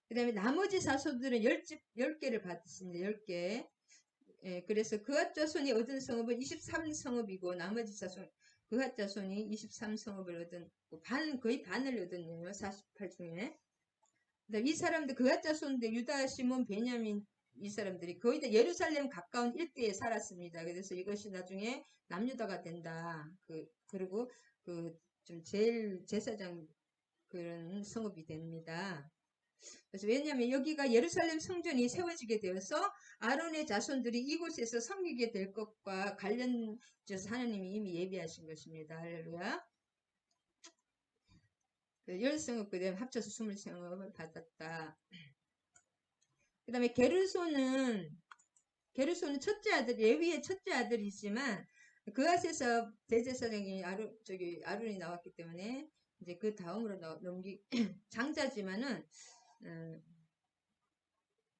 그 다음에 나머지 자손들은 10개를 받습니다. 10개. 예, 그래서 그앗 자손이 얻은 성읍은 23성읍이고 나머지 자손 그앗 자손이 23성읍을 얻은 거의 반을 얻었네요. 48 중에. 이 사람들 그앗 자손인데 유다, 시몬, 베냐민 이 사람들이 거의 다 예루살렘 가까운 일대에 살았습니다. 그래서 이것이 나중에 남유다가 된다. 그리고 좀 제일 제사장 그런 성읍이 됩니다. 그래서 왜냐하면 여기가 예루살렘 성전이 세워지게 되어서 아론의 자손들이 이곳에서 섬기게 될 것과 관련해서 하나님이 이미 예비하신 것입니다. 할렐루야. 10성읍 그 다음에 합쳐서 20성읍을 받았다. 그 다음에 게르손은 첫째 아들, 레위의 첫째 아들이지만 그앗에서 대제사장이 아론이 나왔기 때문에 이제 그 다음으로 장자지만은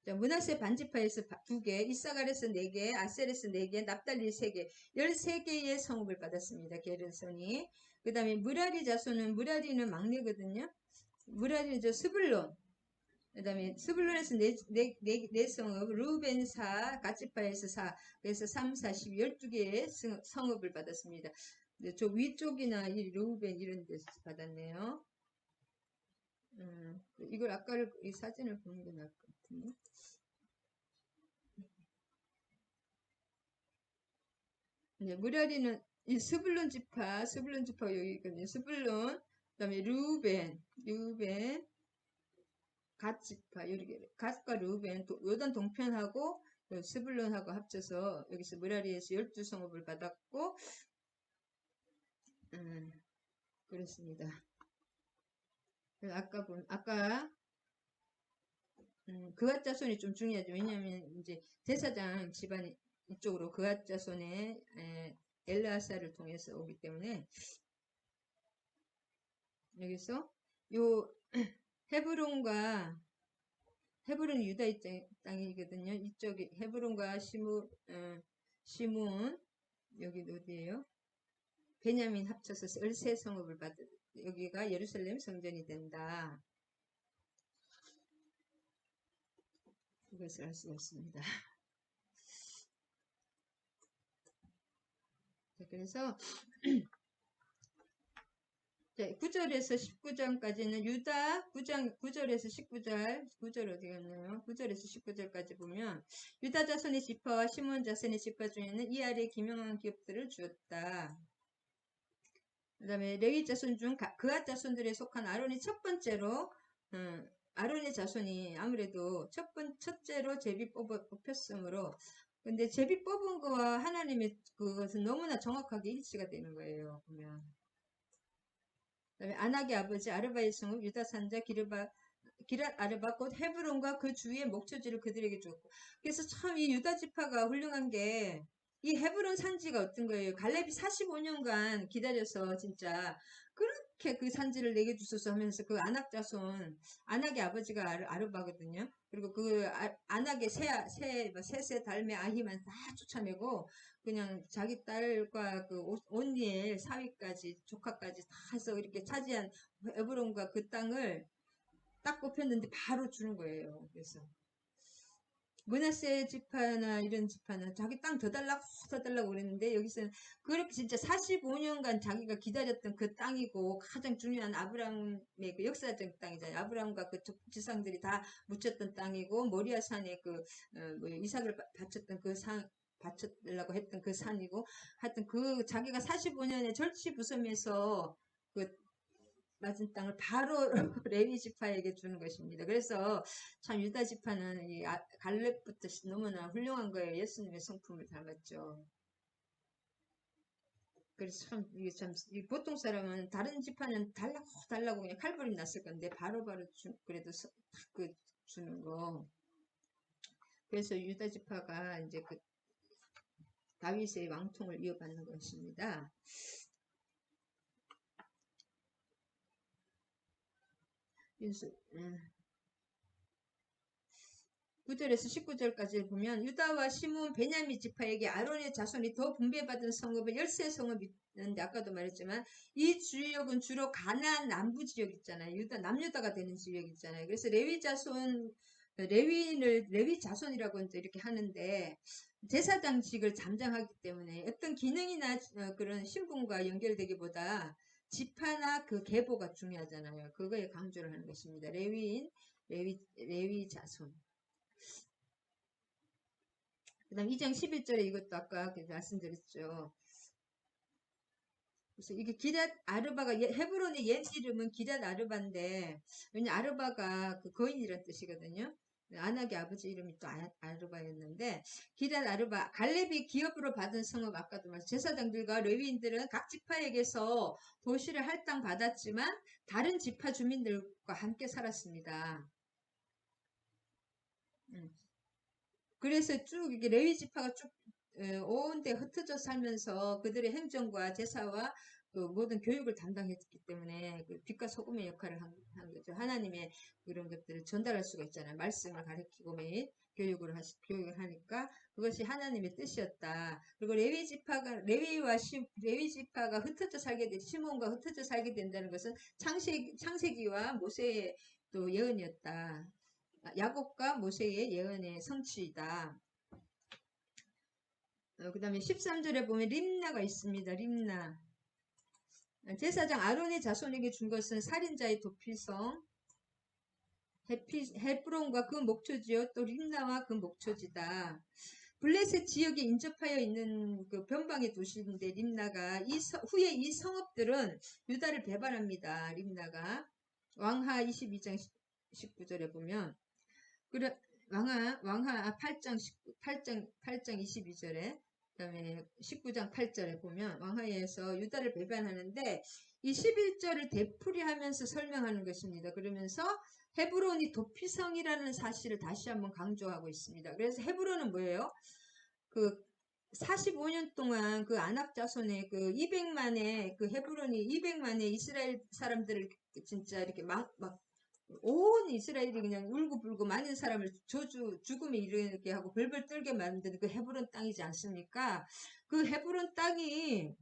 므낫세 반지파에서 2개, 이사갈에서 4개, 아셀에서 4개, 납달리 3개, 13개의 성읍을 받았습니다. 게르손이. 그 다음에 무라리 자손은, 무라리는 막내거든요. 무라리는 스불론. 그 다음에 스불론에서 4성읍, 루벤 4, 가치파에서 4, 그래서 3, 4, 10, 12개의 성읍을 받았습니다. 저 위쪽이나 이 루벤 이런 데서 받았네요. 이걸 이 사진을 보는 게 나을 것 같은데. 네, 무라리는 이 스불론 지파 여기 있거든요. 스불론, 그 다음에 루벤, 갓 지파, 갓과 루벤, 요단 동편하고 스불론하고 합쳐서 여기서 무라리에서 12성읍을 받았고, 그렇습니다. 아까 그앗 자손이 좀 중요하죠. 왜냐하면 이제 제사장 집안이 이쪽으로 그앗 자손의 엘라사를 통해서 오기 때문에 여기서 요 헤브론이 유다 땅이거든요. 이쪽이 헤브론과 시몬 여기 어디예요? 베냐민 합쳐서 13성읍을 받은 여기가 예루살렘 성전이 된다. 이것을 알 수가 있습니다. 자, 그래서 9절에서 19절까지는 유다 9절에서 19절 9절 어디 갔나요? 9절에서 19절까지 보면 유다 자손의 지파와 시몬 자손의 지파 중에는 이 아래 기명한 기업들을 주었다. 그 다음에 레위 자손 중 그앗 자손들에 속한 아론이 첫 번째로 아론의 자손이 아무래도 첫째로 제비 뽑혔으므로 근데 제비 뽑은 거와 하나님의 그것은 너무나 정확하게 일치가 되는 거예요. 보면 그다음에 아낙의 아버지 아르바의 성읍 유다 산자 기랏 아르바 곧 헤브론과 그 주위의 목초지를 그들에게 주었고 그래서 참 이 유다 지파가 훌륭한 게 이 헤브론 산지가 어떤 거예요. 갈렙이 45년간 기다려서 진짜 그렇게 그 산지를 내게 주소서 하면서 그 아낙 자손 아낙의 아버지가 아르바거든요. 그리고 그 아낙의 셋의 달매 아히만 다 쫓아내고 그냥 자기 딸과 그 온니엘 사위까지 조카까지 다 해서 이렇게 차지한 헤브론과 그 땅을 딱 뽑혔는데 바로 주는 거예요. 그래서 므낫세 지파나 이런 지파는 자기 땅 더 달라고 그랬는데 여기서는 그렇게 진짜 45년간 자기가 기다렸던 그 땅이고 가장 중요한 아브라함의 그 역사적 땅이잖아요. 아브라함과 그 지상들이 다 묻혔던 땅이고 모리아 산에 그 이삭을 바쳤던 그 산 바쳤려고 했던 그 산이고 하여튼 그 자기가 45년의 절치부섬에서 그 맞은 땅을 바로 레위 지파에게 주는 것입니다. 그래서 참 유다 지파는 이 갈렙부터 너무나 훌륭한 거예요. 예수님의 성품을 닮았죠. 그래서 참 이게 참 보통 사람은 다른 지파는 달라고 그냥 칼부림 났을 건데 바로바로 그래도 그 주는 거. 그래서 유다 지파가 이제 그 다윗의 왕통을 이어받는 것입니다. 9절에서 19절까지 보면 유다와 시몬 베냐민 지파에게 아론의 자손이 더 분배받은 성읍은 13성읍이 있는데 아까도 말했지만 이 지역은 주로 가나안 남부 지역 있잖아요. 남유다가 되는 지역 있잖아요. 그래서 레위 자손이라고 이렇게 하는데 제사장직을 잠장하기 때문에 어떤 기능이나 그런 신분과 연결되기보다 지파나 그 계보가 중요하잖아요. 그거에 강조를 하는 것입니다. 레위 자손. 그 다음 2장 11절에 이것도 아까 말씀드렸죠. 그래서 이게 기랏 아르바가 헤브론의 옛 이름은 기랏 아르바인데 왜냐 아르바가 그 거인이라는 뜻이거든요. 아낙의 아버지 이름이 또 아르바였는데 기랏 아르바 갈렙이 기업으로 받은 성읍 아까도 말씀 제사장들과 레위인들은 각 지파에게서 도시를 할당 받았지만 다른 지파 주민들과 함께 살았습니다. 그래서 쭉 이게 레위 지파가 쭉 온데 흩어져 살면서 그들의 행정과 제사와 그 모든 교육을 담당했기 때문에 그 빛과 소금의 역할을 한 거죠. 하나님의 그런 것들을 전달할 수가 있잖아요. 말씀을 가르치고 매일 교육을 하니까 그것이 하나님의 뜻이었다. 그리고 레위 지파가 흩어져 살게 된 시몬과 흩어져 살게 된다는 것은 창세기와 모세의 또 예언이었다. 야곱과 모세의 예언의 성취이다. 그 다음에 13절에 보면 림나가 있습니다. 림나. 제사장 아론의 자손에게 준 것은 살인자의 도피성, 헤브론과 그 목초지요. 또 림나와 그 목초지다. 블레셋 지역에 인접하여 있는 그 변방의 도시인데 림나가 후에 이 성읍들은 유다를 배반합니다. 림나가 왕하 22장 19절에 보면 그래 왕하 8장 22절에 그다음에 19장 8절에 보면 왕하에서 유다를 배반하는데 이 11절을 되풀이하면서 설명하는 것입니다. 그러면서 헤브론이 도피성이라는 사실을 다시 한번 강조하고 있습니다. 그래서 헤브론은 뭐예요? 그 45년 동안 그 아낙 자손의 그 200만의 그 헤브론이 200만의 이스라엘 사람들을 진짜 이렇게 막 온 이스라엘이 그냥 울고불고 많은 사람을 죽음에 이르게 하고 벌벌 떨게 만든 그 헤브론 땅이지 않습니까? 그 헤브론 땅이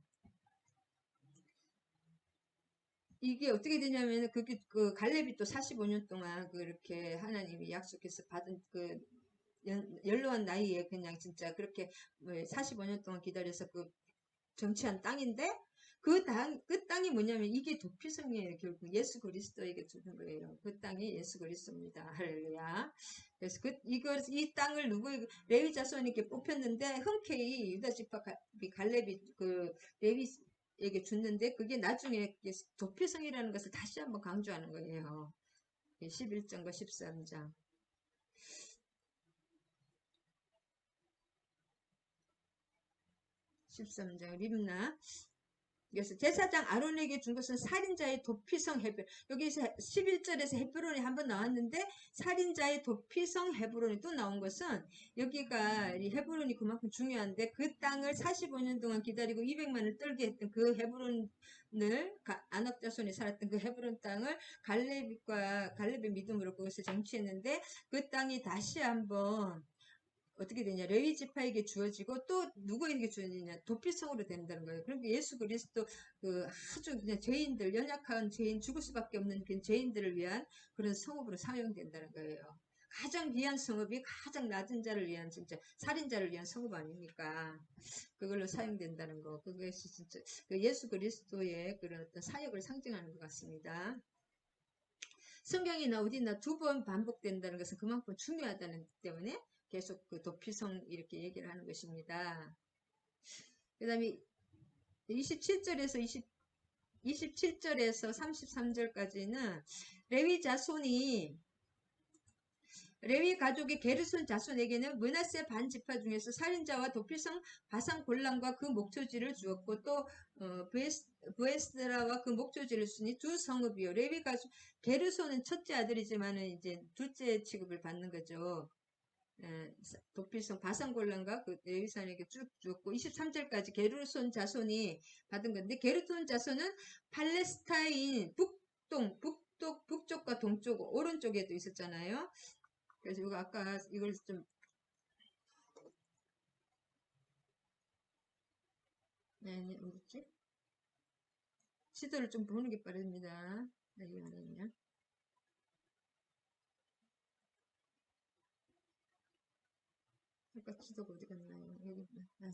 이게 어떻게 되냐면 그게 그 갈렙이 또 45년 동안 그렇게 하나님이 약속해서 받은 그 연로한 나이에 그냥 진짜 그렇게 45년 동안 기다려서 그 정치한 땅인데 그 땅이 뭐냐면 이게 도피성이에요. 결국 예수 그리스도에게 주는 거예요. 그 땅이 예수 그리스도입니다. 할렐루야. 그래서 이 땅을 레위 자손에게 뽑혔는데 흔쾌히 유다 지파 갈렙이 레위에게 줬는데 그게 나중에 도피성이라는 것을 다시 한번 강조하는 거예요. 11장과 13장. 13장 림나. 그래서 제사장 아론에게 준 것은 살인자의 도피성 헤브론. 여기서 11절에서 헤브론이 한번 나왔는데 살인자의 도피성 헤브론이 또 나온 것은 여기가 이 헤브론이 그만큼 중요한데 그 땅을 45년 동안 기다리고 200만을 떨게 했던 그 헤브론을 아낙 자손이 살았던 그 헤브론 땅을 갈렙의 믿음으로 그것을 쟁취했는데 그 땅이 다시 한번 어떻게 되냐, 레위 지파에게 주어지고 또 누구에게 주어지냐, 도피성으로 된다는 거예요. 그러니까 예수 그리스도 아주 그냥 죄인들, 연약한 죄인, 죽을 수밖에 없는 그 죄인들을 위한 그런 성읍으로 사용된다는 거예요. 가장 귀한 성읍이 가장 낮은 자를 위한, 진짜 살인자를 위한 성읍 아닙니까? 그걸로 사용된다는 거, 그것이 진짜 예수 그리스도의 그런 어떤 사역을 상징하는 것 같습니다. 성경이나 어디나 두 번 반복된다는 것은 그만큼 중요하다는 때문에 계속 그 도피성 이렇게 얘기를 하는 것입니다. 그 다음에 27절에서 27절에서 33절까지는 레위 가족의 게르손 자손에게는 므낫세 반지파 중에서 살인자와 도피성 바산 골란과 그 목초지를 주었고 또 브에스라와 그 목초지를 주니 두 성읍이요. 레위 가족 게르손은 첫째 아들이지만은 이제 둘째 취급을 받는 거죠. 도피성 바산골란과 그 레위산에게 쭉 주었고 23절까지 게르손 자손이 받은 건데 게르손 자손은 팔레스타인 북쪽과 동쪽 오른쪽에도 있었잖아요. 그래서 이거 아까 이걸 좀 어딨지? 지도를 좀 보는 게 빠릅니다. 여기 하나는요. 아까 지도가 어디 갔나요? 여기 있나?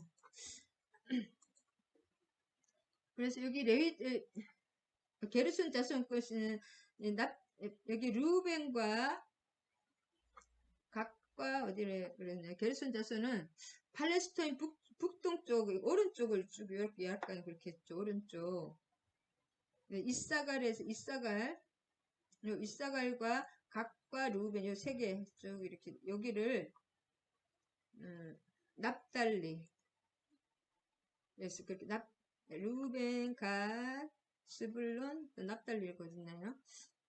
그래서 여기 게르손 자손 것은 여기 루벤과 각과 어디를 그랬냐? 게르손 자손은 팔레스타인 북동쪽 오른쪽을 쭉 이렇게 약간 그렇게 했죠. 오른쪽. 이사갈과 각과 루벤 요 세 개 쭉 이렇게 여기를 납달리. 그래서 그렇게 루벤, 갓, 스불론, 납달리를 거짓나요?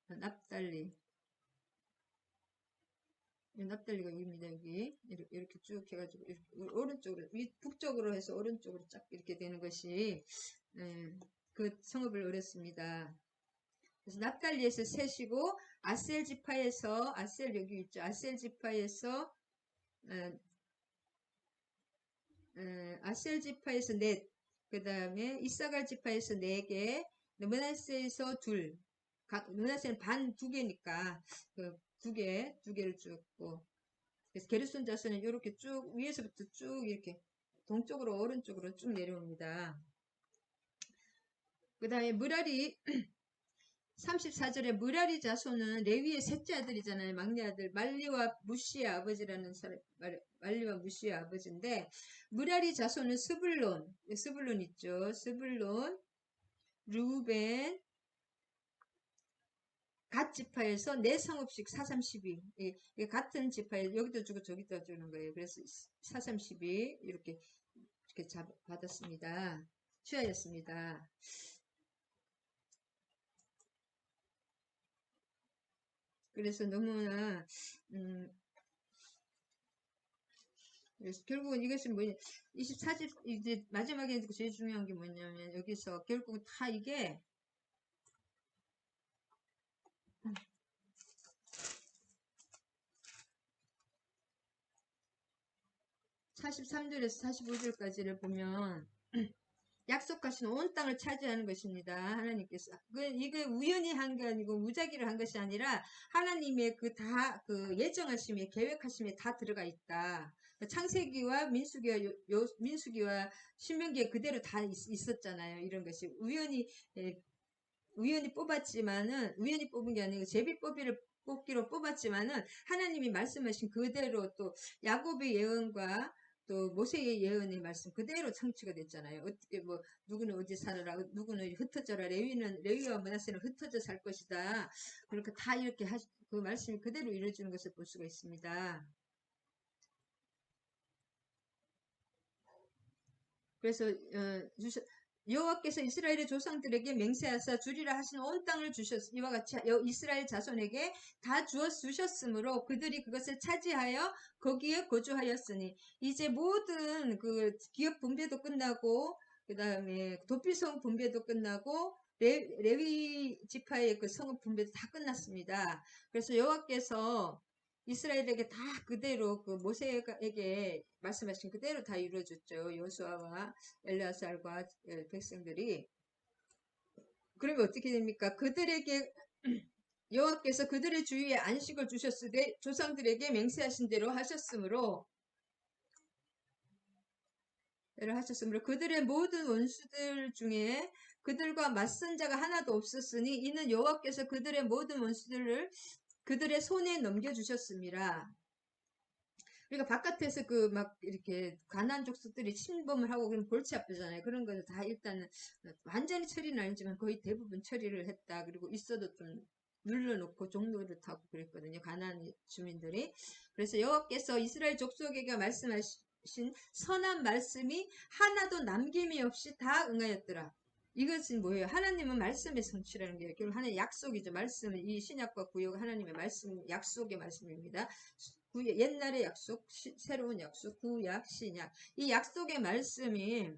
납달리. 납달리가 여기입니다. 여기 이렇게 쭉 해가지고 이렇게 오른쪽으로 북쪽으로 해서 오른쪽으로 쫙 이렇게 되는 것이 그 성읍을 얻었습니다. 그래서 납달리에서 셋이고 아셀 지파에서 아셀 여기 있죠. 아셀 지파에서 아셀 지파에서 넷, 그 다음에 이사갈 지파에서 4개, 므낫세에서 둘, 므낫세는 반 2개니까 그 2개를 주었고, 그래서 게르손 자손은 이렇게 쭉 위에서부터 쭉 이렇게 동쪽으로 오른쪽으로 쭉 내려옵니다. 그 다음에 므라리 34절에 므라리 자손은 레위의 셋째 아들이잖아요. 막내 아들 말리와 무시의 아버지라는 사람, 말리와 무시의 아버지인데 므라리 자손은 스불론 있죠. 스불론, 루벤, 갓 지파에서 4성읍씩 432. 같은 지파에 여기도 주고 저기도 주는 거예요. 그래서 432 이렇게 받았습니다. 취하였습니다. 그래서 너무나 그래서 결국은 이것은 뭐냐 24집 이제 마지막에 제일 중요한 게 뭐냐면 여기서 결국 다 이게 43절에서 45절까지를 보면 약속하신 온 땅을 차지하는 것입니다. 하나님께서. 이게 우연히 한 게 아니고 무작위로 한 것이 아니라 하나님의 그 예정하심에 계획하심에 다 들어가 있다. 창세기와 민수기와 신명기에 그대로 다 있었잖아요. 이런 것이 우연히 뽑았지만은, 우연히 뽑은 게 아니고 뽑기로 뽑았지만은 하나님이 말씀하신 그대로 또 야곱의 예언과 또 모세의 예언의 말씀 그대로 성취가 됐잖아요. 어떻게 뭐 누구는 어디 살아라, 누구는 흩어져라, 레위와 므낫세는 흩어져 살 것이다. 그렇게 다 이렇게 그 말씀이 그대로 이루어지는 것을 볼 수가 있습니다. 그래서 여호와께서 이스라엘의 조상들에게 맹세하사 주리라 하신 온 땅을 이와 같이 이스라엘 자손에게 다 주셨으므로 그들이 그것을 차지하여 거기에 거주하였으니 이제 모든 그 기업 분배도 끝나고 그 다음에 도피성 분배도 끝나고 레위 지파의 그 성읍 분배도 다 끝났습니다. 그래서 여호와께서 이스라엘에게 다 그대로 그 모세에게 말씀하신 그대로 다 이루어졌죠. 여호수아와 엘르아살과 백성들이. 그러면 어떻게 됩니까? 그들에게 여호와께서 그들의 주위에 안식을 주셨으되 조상들에게 맹세하신 대로 하셨으므로 그들의 모든 원수들 중에 그들과 맞선 자가 하나도 없었으니 이는 여호와께서 그들의 모든 원수들을 그들의 손에 넘겨주셨습니다. 그러니까 바깥에서 그 막 이렇게 가나안 족속들이 침범을 하고 그럼 골치 아프잖아요. 그런 거는 다 일단은 완전히 처리는 아니지만 거의 대부분 처리를 했다. 그리고 있어도 좀 눌러놓고 종로를 타고 그랬거든요. 가나안 주민들이. 그래서 여호와께서 이스라엘 족속에게 말씀하신 선한 말씀이 하나도 남김이 없이 다 응하였더라. 이것은 뭐예요? 하나님은 말씀의 성취라는 게 결국 하나의 약속이죠. 말씀은 이 신약과 구약 하나님의 말씀, 약속의 말씀입니다. 옛날의 약속, 새로운 약속, 구약, 신약. 이 약속의 말씀이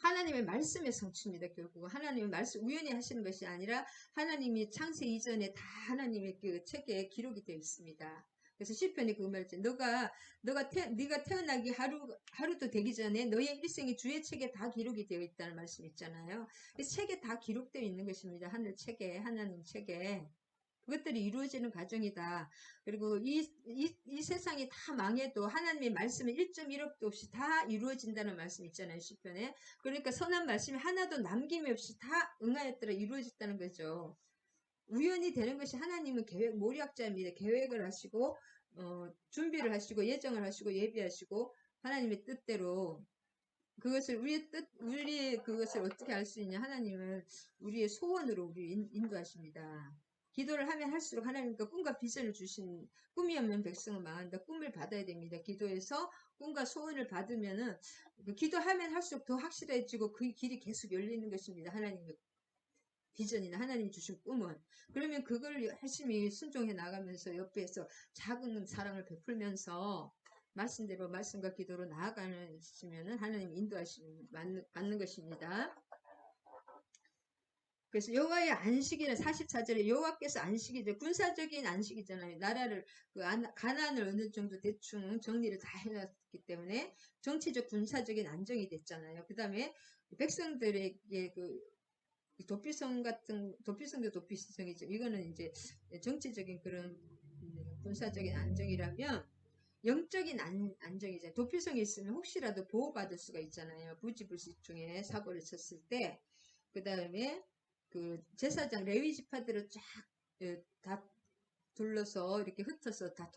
하나님의 말씀의 성취입니다. 결국 하나님의 말씀 우연히 하시는 것이 아니라 하나님이 창세 이전에 다 하나님의 그 책에 기록이 되어 있습니다. 그래서 시편이 그 말이죠. 네가 태어나기 하루도 되기 전에 너의 일생이 주의 책에 다 기록이 되어 있다는 말씀 있잖아요. 이 책에 다 기록되어 있는 것입니다. 하늘 책에, 하나님 책에. 그것들이 이루어지는 과정이다. 그리고 이 세상이 다 망해도 하나님의 말씀은 1.1억도 없이 다 이루어진다는 말씀 있잖아요. 시편에. 그러니까 선한 말씀이 하나도 남김이 없이 다 응하였더라 이루어졌다는 거죠. 우연히 되는 것이 하나님은 모략자입니다. 계획을 하시고 준비를 하시고 예정을 하시고 예비하시고 하나님의 뜻대로 그것을 우리의 그것을 어떻게 알 수 있냐? 하나님은 우리의 소원으로 우리 인도하십니다. 기도를 하면 할수록 하나님과 꿈과 비전을 주신 꿈이 없는 백성은 망한다. 꿈을 받아야 됩니다. 기도해서 꿈과 소원을 받으면은 기도하면 할수록 더 확실해지고 그 길이 계속 열리는 것입니다. 하나님의 비전이나 하나님 주신 꿈은. 그러면 그걸 열심히 순종해 나가면서 옆에서 작은 사랑을 베풀면서 말씀대로 말씀과 기도로 나아가시면은 하나님 인도하시는 맞는 것입니다. 그래서 여호와의 안식일은 44절에 여호와께서 안식이죠. 군사적인 안식이잖아요. 나라를 가나안을 어느 정도 대충 정리를 다 해놨기 때문에 정치적 군사적인 안정이 됐잖아요. 그 다음에 백성들에게 도피성도 도피성이죠. 이거는 이제 정치적인 그런 군사적인 안정이라면 영적인 안정이죠. 도피성이 있으면 혹시라도 보호받을 수가 있잖아요. 부지불식 중에 사고를 쳤을 때. 그 다음에 그 제사장 레위 지파들을 쫙 둘러서 이렇게 흩어서 다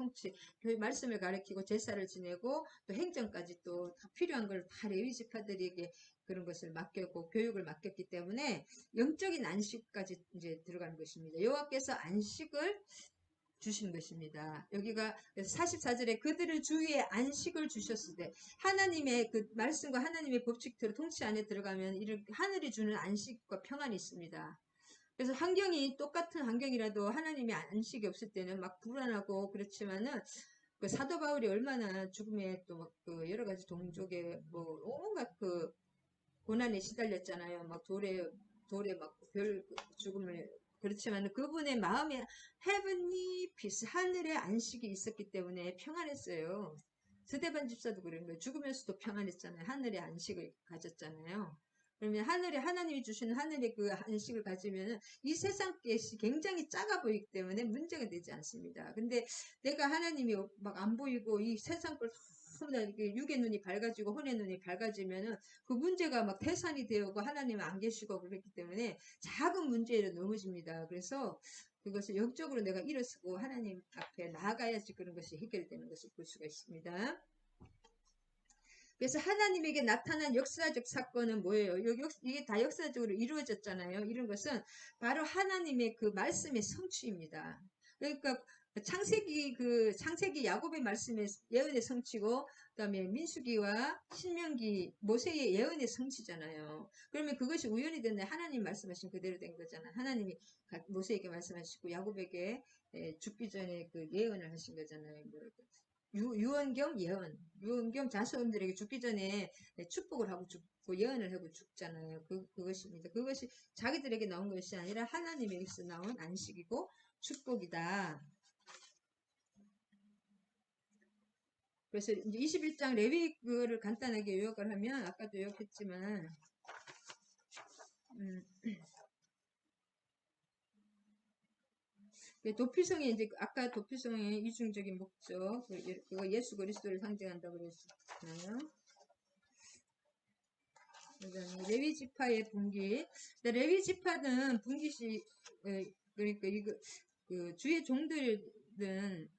말씀을 가르치고 제사를 지내고 또 행정까지 또 필요한 걸 다 레위 지파들에게 그런 것을 맡겼고 교육을 맡겼기 때문에 영적인 안식까지 이제 들어가는 것입니다. 여호와께서 안식을 주신 것입니다. 여기가 44절에 그들을 주위에 안식을 주셨을 때 하나님의 그 말씀과 하나님의 법칙대로 통치 안에 들어가면 하늘이 주는 안식과 평안이 있습니다. 그래서 똑같은 환경이라도 하나님의 안식이 없을 때는 막 불안하고 그렇지만은 그 사도 바울이 얼마나 죽음에 또 그 여러 가지 동족의 뭐 온갖 그 고난에 시달렸잖아요. 막 돌에 막 별 죽음을 그렇지만 그분의 마음에 heavenly peace 하늘의 안식이 있었기 때문에 평안했어요. 스데반 집사도 그런 거예요. 죽으면서도 평안했잖아요. 하늘의 안식을 가졌잖아요. 그러면 하나님이 주시는 하늘의 그 안식을 가지면은 이 세상 것이 굉장히 작아 보이기 때문에 문제가 되지 않습니다. 근데 내가 하나님이 막 안 보이고 이 세상 걸 너무나 육의 눈이 밝아지고 혼의 눈이 밝아지면은 그 문제가 막 태산이 되고 하나님은 안 계시고 그랬기 때문에 작은 문제로 넘어집니다. 그래서 그것을 영적으로 내가 일어서고 하나님 앞에 나아가야지 그런 것이 해결되는 것을 볼 수가 있습니다. 그래서 하나님에게 나타난 역사적 사건은 뭐예요? 이게 다 역사적으로 이루어졌잖아요. 이런 것은 바로 하나님의 그 말씀의 성취입니다. 그러니까 창세기 야곱의 말씀의 예언의 성취고, 그다음에 민수기와 신명기 모세의 예언의 성취잖아요. 그러면 그것이 우연히 됐네. 하나님 말씀하신 그대로 된 거잖아. 하나님이 모세에게 말씀하시고 야곱에게 죽기 전에 그 예언을 하신 거잖아요. 유언 겸 예언, 유언 겸 자손들에게 죽기 전에 축복을 하고 죽고 예언을 하고 죽잖아요. 그것입니다. 그것이 자기들에게 나온 것이 아니라 하나님에게서 나온 안식이고 축복이다. 그래서 이제 21장 레위 그거를 간단하게 요약을 하면 아까도 요약했지만 도피성이 이제 아까 도피성의 이중적인 목적 그거 예수 그리스도를 상징한다고 그랬잖아요. 레위 지파의 분기. 레위 지파는 분기시 그러니까 이거 그 주의 종들은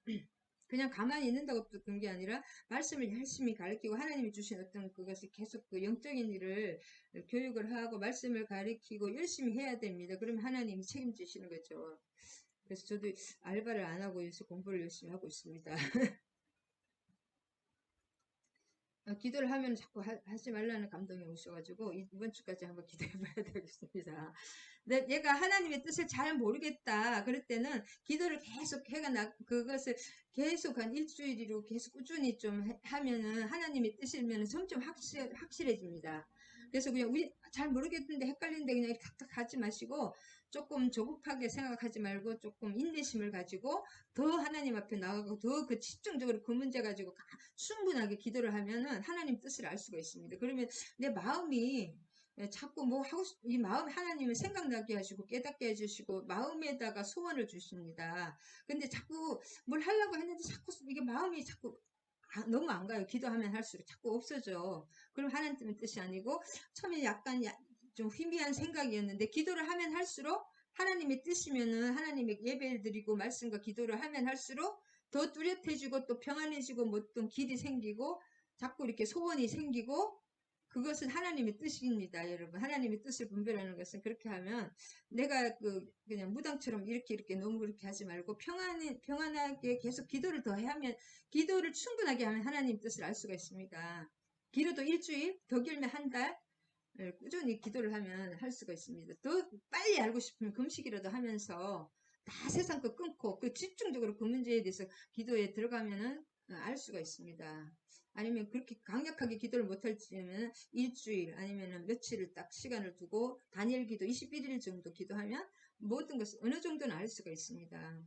그냥 가만히 있는다고 그런 게 아니라 말씀을 열심히 가르치고 하나님이 주신 어떤 그것을 계속 그 영적인 일을 교육을 하고 말씀을 가르치고 열심히 해야 됩니다. 그러면 하나님이 책임지시는 거죠. 그래서 저도 알바를 안 하고 요새 공부를 열심히 하고 있습니다. 기도를 하면 자꾸 하지 말라는 감동이 오셔가지고 이번 주까지 한번 기도해봐야 되겠습니다. 근데 얘가 하나님의 뜻을 잘 모르겠다 그럴 때는 기도를 계속 그것을 계속 한 일주일이로 계속 꾸준히 좀 하면은 하나님의 뜻이면 점점 확실해집니다. 그래서 그냥 잘 모르겠는데 헷갈리는데 그냥 탁탁 하지 마시고 조금 조급하게 생각하지 말고 조금 인내심을 가지고 더 하나님 앞에 나가고 더 그 집중적으로 그 문제 가지고 충분하게 기도를 하면은 하나님 뜻을 알 수가 있습니다. 그러면 내 마음이 자꾸 뭐 하고 이 마음 하나님을 생각나게 하시고 깨닫게 해주시고 마음에다가 소원을 주십니다. 근데 자꾸 뭘 하려고 했는데 자꾸 이게 마음이 자꾸 너무 안 가요. 기도하면 할수록 자꾸 없어져. 그럼 하나님의 뜻이 아니고 처음에 약간 좀 희미한 생각이었는데 기도를 하면 할수록 하나님의 뜻이면은 하나님의 예배를 드리고 말씀과 기도를 하면 할수록 더 뚜렷해지고 또 평안해지고 뭐 어떤 길이 생기고 자꾸 이렇게 소원이 생기고 그것은 하나님의 뜻입니다, 여러분. 하나님의 뜻을 분별하는 것은 그렇게 하면 내가 그냥 무당처럼 이렇게 너무 그렇게 하지 말고 평안하게 계속 기도를 더 하면 기도를 충분하게 하면 하나님 뜻을 알 수가 있습니다. 길어도 일주일, 더 길면 한 달, 꾸준히 기도를 하면 할 수가 있습니다. 더 빨리 알고 싶으면 금식이라도 하면서 다 세상 거 끊고 그 집중적으로 그 문제에 대해서 기도에 들어가면은 알 수가 있습니다. 아니면 그렇게 강력하게 기도를 못할지면 일주일 아니면 며칠을 딱 시간을 두고 단일 기도 21일 정도 기도하면 모든 것을 어느 정도는 알 수가 있습니다.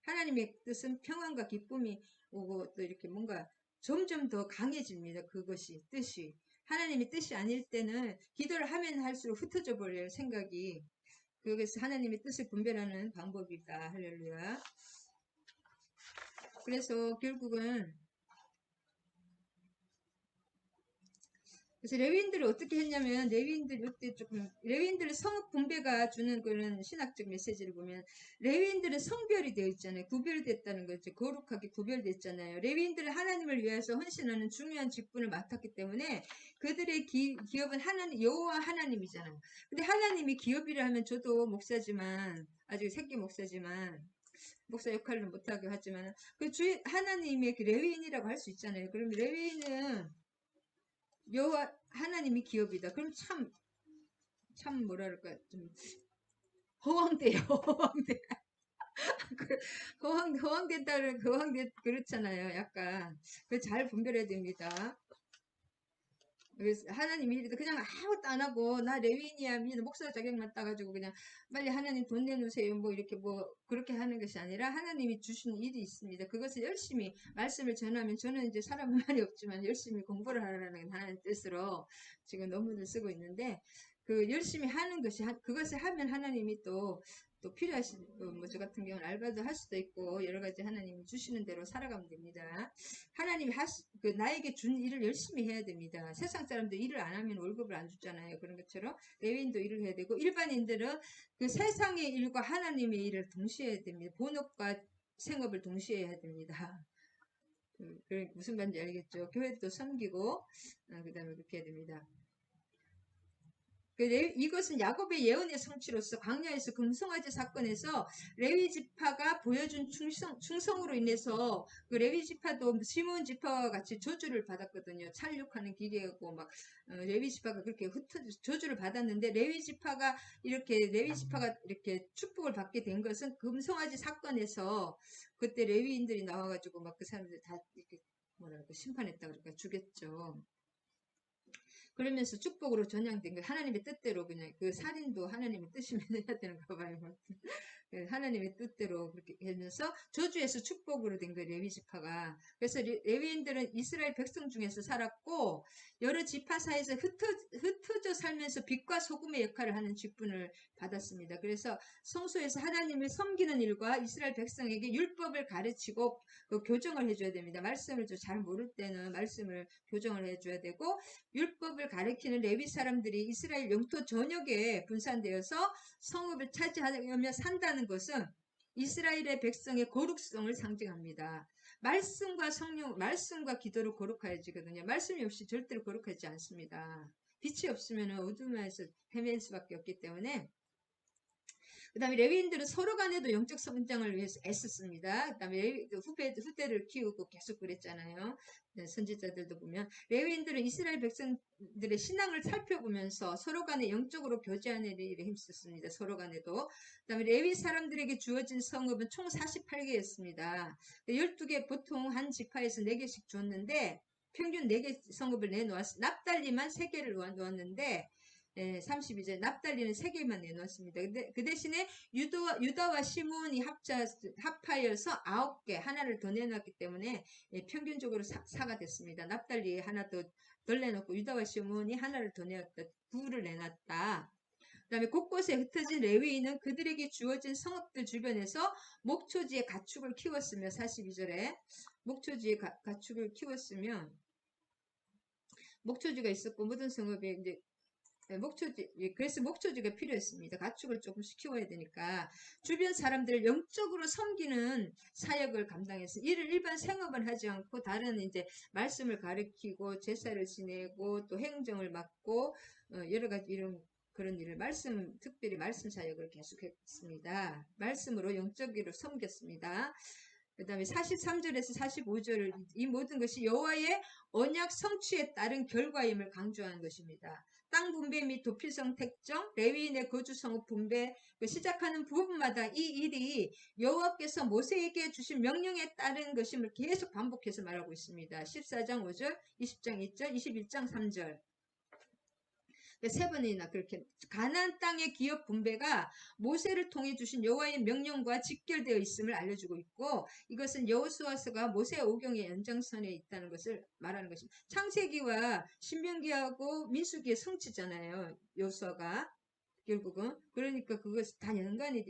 하나님의 뜻은 평안과 기쁨이 오고 또 이렇게 뭔가 점점 더 강해집니다. 그것이 뜻이. 하나님의 뜻이 아닐 때는 기도를 하면 할수록 흩어져 버려요. 생각이. 그래서 하나님의 뜻을 분별하는 방법이다. 할렐루야. 그래서 결국은 그래서 레위인들을 어떻게 했냐면 레위인들 이때 조금 레위인들의 성읍 분배가 주는 그런 신학적 메시지를 보면 레위인들은 성별이 되어 있잖아요. 구별됐다는 거죠. 거룩하게 구별됐잖아요. 레위인들은 하나님을 위해서 헌신하는 중요한 직분을 맡았기 때문에 그들의 기업은 여호와 하나님이잖아요. 근데 하나님이 기업이라 하면 저도 목사지만 아직 새끼 목사지만 목사 역할을 못하게 하지만 하나님의 그 레위인이라고 할 수 있잖아요. 그럼 레위인은 여호와 하나님이 기업이다. 그럼 참 뭐랄까 좀 허황돼요. 허황돼. 허황됐다 그렇잖아요. 약간 그 잘 분별해야 됩니다. 그래서 하나님이 이래도 그냥 아무것도 안 하고 나 레위인이야 목사 자격만 따가지고 그냥 빨리 하나님 돈 내놓으세요 뭐 이렇게 뭐 그렇게 하는 것이 아니라 하나님이 주신 일이 있습니다. 그것을 열심히 말씀을 전하면 저는 이제 사람은 많이 없지만 열심히 공부를 하라는 하나님 뜻으로 지금 논문을 쓰고 있는데 그 열심히 하는 것이 그것을 하면 하나님이 또 필요하신 뭐 저 같은 경우는 알바도 할 수도 있고 여러 가지 하나님이 주시는 대로 살아가면 됩니다. 하나님이 나에게 준 일을 열심히 해야 됩니다. 세상 사람들 일을 안 하면 월급을 안 주잖아요. 그런 것처럼 레위인도 일을 해야 되고 일반인들은 그 세상의 일과 하나님의 일을 동시에 해야 됩니다. 본업과 생업을 동시에 해야 됩니다. 무슨 말인지 알겠죠? 교회도 섬기고 그 다음에 그렇게 해야 됩니다. 이것은 야곱의 예언의 성취로서 광야에서 금송아지 사건에서 레위 지파가 보여준 충성으로 인해서 그 레위 지파도 시몬 지파와 같이 저주를 받았거든요. 살육하는 기계고 막 레위 지파가 그렇게 저주를 받았는데 레위 지파가 이렇게 축복을 받게 된 것은 금송아지 사건에서 그때 레위인들이 나와가지고 막 그 사람들 다 이렇게 뭐랄까 심판했다 그러니까 죽였죠. 그러면서 축복으로 전향된 거 하나님의 뜻대로 그냥 그 살인도 하나님의 뜻이면 해야 되는가 봐요. 하나님의 뜻대로 그렇게 하면서 저주에서 축복으로 된 거예요. 레위 지파가. 그래서 레위인들은 이스라엘 백성 중에서 살았고 여러 지파 사이에서 흩어져 살면서 빛과 소금의 역할을 하는 직분을 받았습니다. 그래서 성소에서 하나님을 섬기는 일과 이스라엘 백성에게 율법을 가르치고 그 교정을 해줘야 됩니다. 말씀을 좀 잘 모를 때는 말씀을 교정을 해줘야 되고 율법을 가르치는 레위 사람들이 이스라엘 영토 전역에 분산되어서 성읍을 차지하며 산다는 것은 이스라엘의 백성의 거룩성을 상징합니다. 말씀과 기도로 거룩해지거든요. 말씀이 없이 절대로 거룩하지 않습니다. 빛이 없으면 어둠에서 헤맬 수밖에 없기 때문에 그 다음에 레위인들은 서로 간에도 영적 성장을 위해서 애썼습니다. 그 다음에 후대를 키우고 계속 그랬잖아요. 네, 선지자들도 보면 레위인들은 이스라엘 백성들의 신앙을 살펴보면서 서로 간에 영적으로 교제하는 일에 힘썼습니다. 서로 간에도. 그 다음에 레위 사람들에게 주어진 성읍은 총 48개였습니다. 12개 보통 한 지파에서 4개씩 줬는데 평균 4개 성읍을 내놓았습니다. 납달리만 3개를 놓았는데 32절 납달리는 3개만 내놓았습니다. 근데 그 대신에 유다와 시므온이 합하여서 9개 하나를 더 내놨기 때문에 평균적으로 4가 됐습니다. 납달리 하나 더 내놓고 유다와 시므온이 하나를 더 내놨다. 9를 내놨다. 그 다음에 곳곳에 흩어진 레위인은 그들에게 주어진 성읍들 주변에서 목초지에 가축을 키웠으며 42절에 목초지에 가축을 키웠으면 목초지가 있었고 모든 성읍에 이제 그래서 목초지가 필요했습니다. 가축을 조금씩 키워야 되니까 주변 사람들을 영적으로 섬기는 사역을 감당해서 이를 일반 생업을 하지 않고 다른 이제 말씀을 가르치고 제사를 지내고 또 행정을 맡고 여러 가지 이런 그런 일을 특별히 말씀 사역을 계속했습니다. 말씀으로 영적으로 섬겼습니다. 그 다음에 43절에서 45절을 이 모든 것이 여호와의 언약 성취에 따른 결과임을 강조하는 것입니다. 땅 분배 및 도필성 택정, 레위인의 거주 성읍 분배, 시작하는 부분마다 이 일이 여호와께서 모세에게 주신 명령에 따른 것임을 계속 반복해서 말하고 있습니다. 14장 5절, 20장 2절, 21장 3절. 세 번이나 그렇게 가나안 땅의 기업 분배가 모세를 통해 주신 여호와의 명령과 직결되어 있음을 알려주고 있고 이것은 여호수아서가 모세 오경의 연장선에 있다는 것을 말하는 것입니다. 창세기와 신명기하고 민수기의 성취잖아요. 여호수아가 결국은 그러니까 그것이 다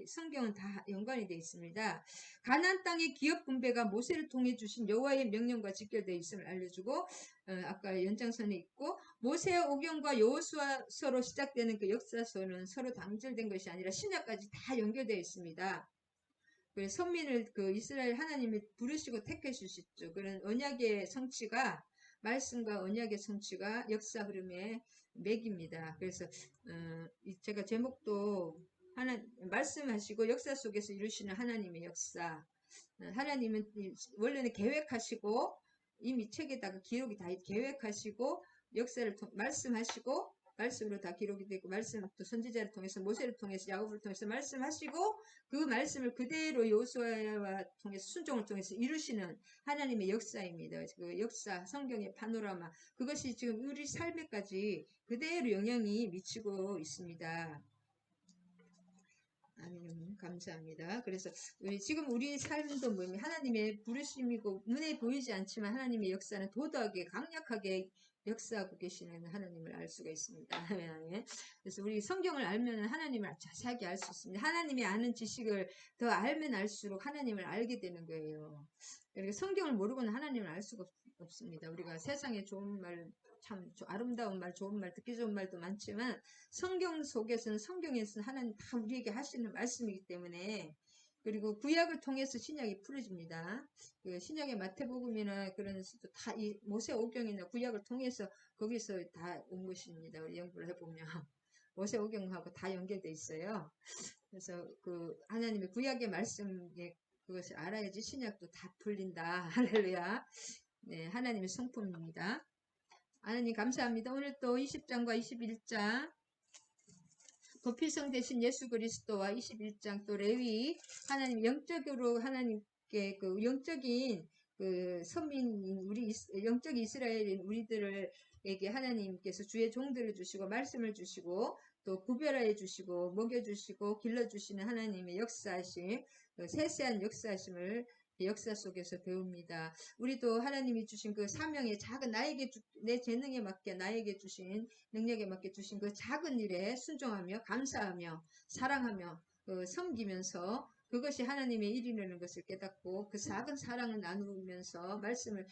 성경은 다 연관이 되어 있습니다. 가나안 땅의 기업 분배가 모세를 통해 주신 여호와의 명령과 직결되어 있음을 알려주고 아까 연장선에 있고 모세의 오경과 여호수아서로 시작되는 그 역사서는 서로 단절된 것이 아니라 신약까지 다 연결되어 있습니다. 선민을 이스라엘 하나님이 부르시고 택해주셨죠. 그런 언약의 성취가 말씀과 언약의 성취가 역사 흐름의 맥입니다. 그래서 제가 제목도 말씀하시고 역사 속에서 이루시는 하나님의 역사. 하나님은 원래는 계획하시고 이미 책에다가 기록이 다 계획하시고 역사를 말씀하시고 말씀으로 다 기록이 되고 말씀 또 선지자를 통해서 모세를 통해서 야곱을 통해서 말씀하시고 그 말씀을 그대로 여호수아와 통해서 순종을 통해서 이루시는 하나님의 역사입니다. 그 역사 성경의 파노라마 그것이 지금 우리 삶에까지 그대로 영향이 미치고 있습니다. 아멘. 감사합니다. 그래서 지금 우리 삶도 뭐 하나님의 부르심이고 눈에 보이지 않지만 하나님의 역사는 도덕하게 강력하게 역사하고 계시는 하나님을 알 수가 있습니다. 아멘. 그래서 우리 성경을 알면 하나님을 자세하게 알 수 있습니다. 하나님이 아는 지식을 더 알면 알수록 하나님을 알게 되는 거예요. 그러니까 성경을 모르고는 하나님을 알 수가 없습니다. 우리가 세상에 좋은 말, 참 아름다운 말, 좋은 말, 듣기 좋은 말도 많지만 성경 속에서는 성경에서는 하나님 다 우리에게 하시는 말씀이기 때문에 그리고 구약을 통해서 신약이 풀어집니다. 그 신약의 마태복음이나 그런 다 이 모세오경이나 구약을 통해서 거기서 다 온 것입니다. 우리 연구를 해보면 모세오경하고 다 연결돼 있어요. 그래서 그 하나님의 구약의 말씀에 그것을 알아야지 신약도 다 풀린다. 할렐루야. 네, 하나님의 성품입니다. 하나님 감사합니다. 오늘 또 20장과 21장 도필성 대신 예수 그리스도와 21장 또 레위 하나님 영적으로 하나님께 그 영적인 그 선민인 우리 영적 이스라엘인 우리들에게 하나님께서 주의 종들을 주시고 말씀을 주시고 또 구별하여 주시고 먹여 주시고 길러 주시는 하나님의 역사하심 그 세세한 역사하심을 역사 속에서 배웁니다. 우리도 하나님이 주신 그 사명에 작은 나에게 내 재능에 맞게 나에게 주신 능력에 맞게 주신 그 작은 일에 순종하며 감사하며 사랑하며 섬기면서 그것이 하나님의 일이라는 것을 깨닫고 그 작은 사랑을 나누면서 말씀을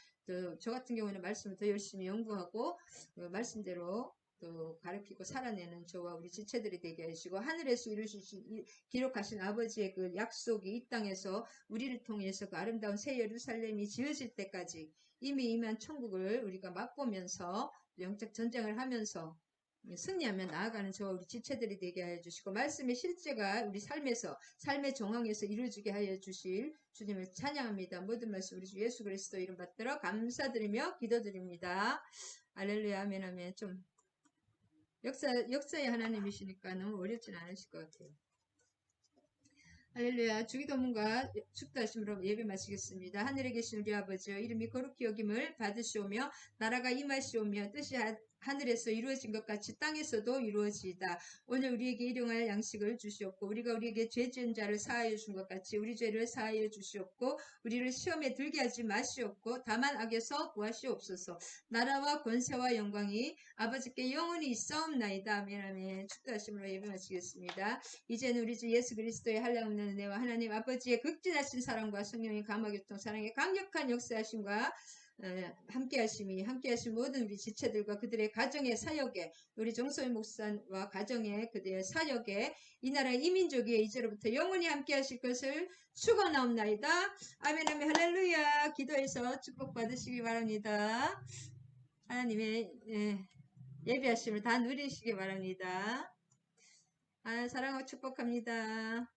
저 같은 경우는 말씀을 더 열심히 연구하고 말씀대로 또 가르치고 살아내는 저와 우리 지체들이 되게 하시고 하늘에서 이루신 기록하신 아버지의 그 약속이 이 땅에서 우리를 통해서 그 아름다운 새 예루살렘이 지어질 때까지 이미 임한 천국을 우리가 맛보면서 영적 전쟁을 하면서 승리하며 나아가는 저와 우리 지체들이 되게 하여 주시고 말씀의 실제가 우리 삶에서 삶의 정황에서 이루어지게 하여 주실 주님을 찬양합니다. 모든 말씀 우리 주 예수 그리스도 이름 받들어 감사드리며 기도드립니다. 할렐루야 아멘 아멘. 좀 역사의 하나님이시니까 너무 어렵진 않으실 것 같아요. 할렐루야. 주기도문과 축도하심으로 예배 마치겠습니다. 하늘에 계신 우리 아버지여 이름이 거룩히 여김을 받으시오며 나라가 임하시오며 뜻이 하늘에서 이루어진 것 같이 땅에서도 이루어지이다. 오늘 우리에게 일용할 양식을 주시옵고 우리가 우리에게 죄 지은 자를 사하여 준 것 같이 우리 죄를 사하여 주시옵고 우리를 시험에 들게 하지 마시옵고 다만 악에서 구하시옵소서. 나라와 권세와 영광이 아버지께 영원히 있사옵나이다. 아멘 아멘. 축도하심으로 예배 마치겠습니다. 이제는 우리 주 예수 그리스도의 한량없는 은혜와 하나님 아버지의 극진하신 사랑과 성령의 감화교통 사랑의 강력한 역사하심과 함께하신 모든 우리 지체들과 그들의 가정의 사역에 우리 정소희 목사와 가정의 그들의 사역에 이 나라의 이민족이 이제로부터 영원히 함께하실 것을 축원하옵나이다. 아멘 아멘 할렐루야. 기도해서 축복받으시기 바랍니다. 하나님의 예배하심을 다 누리시기 바랍니다. 사랑하고 축복합니다.